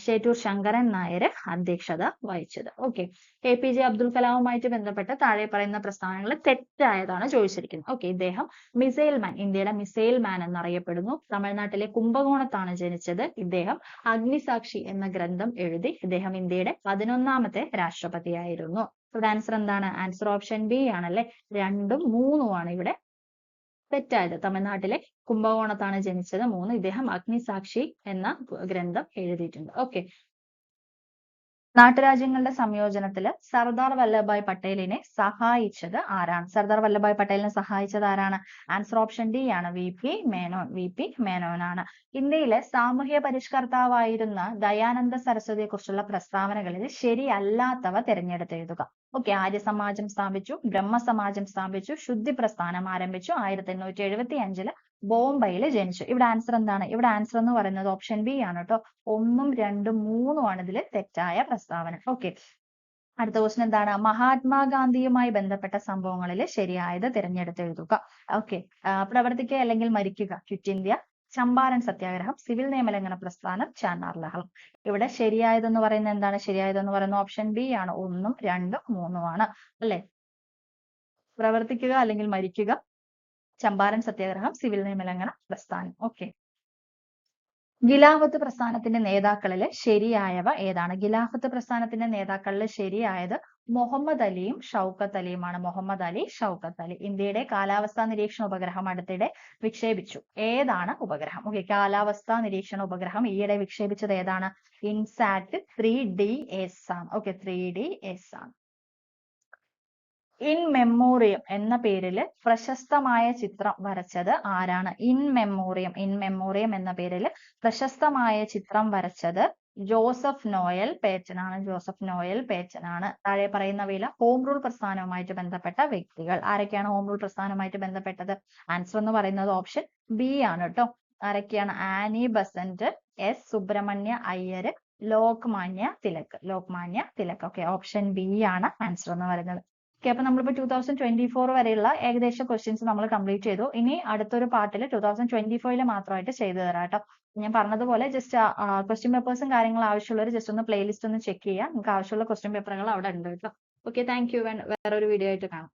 ചേറ്റൂർ ശങ്കരൻ നായർ അധ്യക്ഷത വഹിച്ചത്. ഓക്കെ, APJ അബ്ദുൽ കലാമുമായിട്ട് ബന്ധപ്പെട്ട് താഴെ പറയുന്ന പ്രസ്താവനകൾ തെറ്റായതാണ് ചോദിച്ചിരിക്കുന്നത്. ഓക്കെ, ഇദ്ദേഹം മിസൈൽ മാൻ, ഇന്ത്യയുടെ മിസൈൽ മാൻ എന്നറിയപ്പെടുന്നു. തമിഴ്നാട്ടിലെ കുംഭകോണത്താണ് ജനിച്ചത്. ഇദ്ദേഹം അഗ്നിസാക്ഷി എന്ന ഗ്രന്ഥം എഴുതി. ഇദ്ദേഹം ഇന്ത്യയുടെ 11ാമത്തെ രാഷ്ട്രപതിയായിരുന്നു. ഇവിടെ ആൻസർ എന്താണ്? ആൻസർ ഓപ്ഷൻ ബി ആണല്ലേ. 2ഉം 3ഉം ആണ് ഇവിടെ തെറ്റായത്. തമിഴ്നാട്ടിലെ കുംഭകോണത്താണ് ജനിച്ചത്. 3, ഇദ്ദേഹം അഗ്നിസാക്ഷി എന്ന ഗ്രന്ഥം എഴുതിയിട്ടുണ്ട്. ഓക്കെ, നാട്ടുരാജ്യങ്ങളുടെ സംയോജനത്തിൽ സർദാർ വല്ലഭായ് പട്ടേലിനെ സഹായിച്ചത് ആരാണ്? സർദാർ വല്ലഭായ് പട്ടേലിനെ സഹായിച്ചത് ആരാണ്? ആൻസർ ഓപ്ഷൻ ഡി ആണ്, VP മേനോൻ. VP മേനോനാണ്. ഇന്ത്യയിലെ സാമൂഹ്യ പരിഷ്കർത്താവായിരുന്ന ദയാനന്ദ സരസ്വതിയെ കുറിച്ചുള്ള പ്രസ്താവനകളിൽ ശരിയല്ലാത്തവ തിരഞ്ഞെടുത്തെഴുതുക. ഓക്കെ, ആര്യ സമാജം സ്ഥാപിച്ചു, ബ്രഹ്മസമാജം സ്ഥാപിച്ചു, ശുദ്ധി പ്രസ്ഥാനം ആരംഭിച്ചു, 1875 ബോംബെയിൽ ജനിച്ചു. ഇവിടെ ആൻസർ എന്താണ്? ഇവിടെ ആൻസർ എന്ന് പറയുന്നത് ഓപ്ഷൻ ബി ആണ് കേട്ടോ. 1ഉം 2ഉം 3ഉം ആണ് ഇതിൽ തെറ്റായ പ്രസ്താവന. ഓക്കെ, അടുത്ത ക്വസ്റ്റ്യൻ എന്താണ്? മഹാത്മാഗാന്ധിയുമായി ബന്ധപ്പെട്ട സംഭവങ്ങളിൽ ശരിയായത് തിരഞ്ഞെടുത്തെഴുതുക. ഓക്കെ, പ്രവർത്തിക്കുക അല്ലെങ്കിൽ മരിക്കുക, ക്വിറ്റ് ഇന്ത്യ, ചമ്പാരൻ സത്യാഗ്രഹം, സിവിൽ നിയമലംഘന പ്രസ്ഥാനം, ചാന്നാർ ലഹളം. ഇവിടെ ശരിയായതെന്ന് പറയുന്നത് എന്താണ്? ശരിയായതെന്ന് പറയുന്നത് ഓപ്ഷൻ ബി ആണ്. 1ഉം 2ഉം 3ഉം ആണ് അല്ലെ. പ്രവർത്തിക്കുക അല്ലെങ്കിൽ മരിക്കുക, ചമ്പാരൻ സത്യാഗ്രഹം, സിവിൽ നിയമലംഘന പ്രസ്ഥാനം. ഓക്കെ, ഖിലാഫത്ത് പ്രസ്ഥാനത്തിന്റെ നേതാക്കളിൽ ശരിയായവ ഏതാണ്? ഖിലാഫത്ത് പ്രസ്ഥാനത്തിന്റെ നേതാക്കളിൽ ശരിയായത് മുഹമ്മദ് അലിയും ഷൗക്കത്ത് അലിയുമാണ്. മുഹമ്മദ് അലി, ഷൗക്കത്ത് അലി. ഇന്ത്യയുടെ കാലാവസ്ഥാ നിരീക്ഷണ ഉപഗ്രഹം അടുത്തിടെ വിക്ഷേപിച്ചു. ഏതാണ് ഉപഗ്രഹം? ഓക്കെ, കാലാവസ്ഥാ നിരീക്ഷണ ഉപഗ്രഹം ഈയിടെ വിക്ഷേപിച്ചത് ഏതാണ്? ഇൻസാറ്റ് 3DS ആണ്. ഓക്കെ, 3DS ആണ്. ഇൻ മെമ്മോറിയം എന്ന പേരിൽ പ്രശസ്തമായ ചിത്രം വരച്ചത് ആരാണ്? ഇൻ മെമ്മോറിയം എന്ന പേരിൽ പ്രശസ്തമായ ചിത്രം വരച്ചത് ജോസഫ് നോയൽ പേറ്റൺ ആണ്. ജോസഫ് നോയൽ പേറ്റൺ ആണ്. താഴെ പറയുന്നവയിലെ ഹോം റൂൾ പ്രസ്ഥാനവുമായിട്ട് ബന്ധപ്പെട്ട വ്യക്തികൾ ആരൊക്കെയാണ്? ഹോം റൂൾ പ്രസ്ഥാനവുമായിട്ട് ബന്ധപ്പെട്ടത് ആൻസർ എന്ന് പറയുന്നത് ഓപ്ഷൻ ബി ആണ് കേട്ടോ. ആരൊക്കെയാണ്? Annie Besant, S Subramania Iyer, Lokmanya Tilak. Okay, option B ആണ് ആൻസർ എന്ന് പറയുന്നത്. ഓക്കെ, അപ്പൊ നമ്മളിപ്പോ 2024 വരെയുള്ള ഏകദേശം ക്വസ്റ്റ്യൻസ് നമ്മൾ കംപ്ലീറ്റ് ചെയ്തു. ഇനി അടുത്തൊരു പാർട്ടിൽ 2025 മാത്രമായിട്ട് ചെയ്തു തരാം കേട്ടോ. ഞാൻ പറഞ്ഞതുപോലെ ജസ്റ്റ് ക്വസ്റ്റ്യൻ പേപ്പേഴ്സും കാര്യങ്ങളും ആവശ്യമുള്ളവർ ജസ്റ്റ് ഒന്ന് പ്ലേലിസ്റ്റ് ഒന്ന് ചെക്ക് ചെയ്യുക. നിങ്ങൾക്ക് ആവശ്യമുള്ള ക്വസ്റ്റ്യൻ പേപ്പറുകൾ അവിടെ ഉണ്ട് കേട്ടോ. Okay, thank you. വേറൊരു വീഡിയോ ആയിട്ട് കാണാം.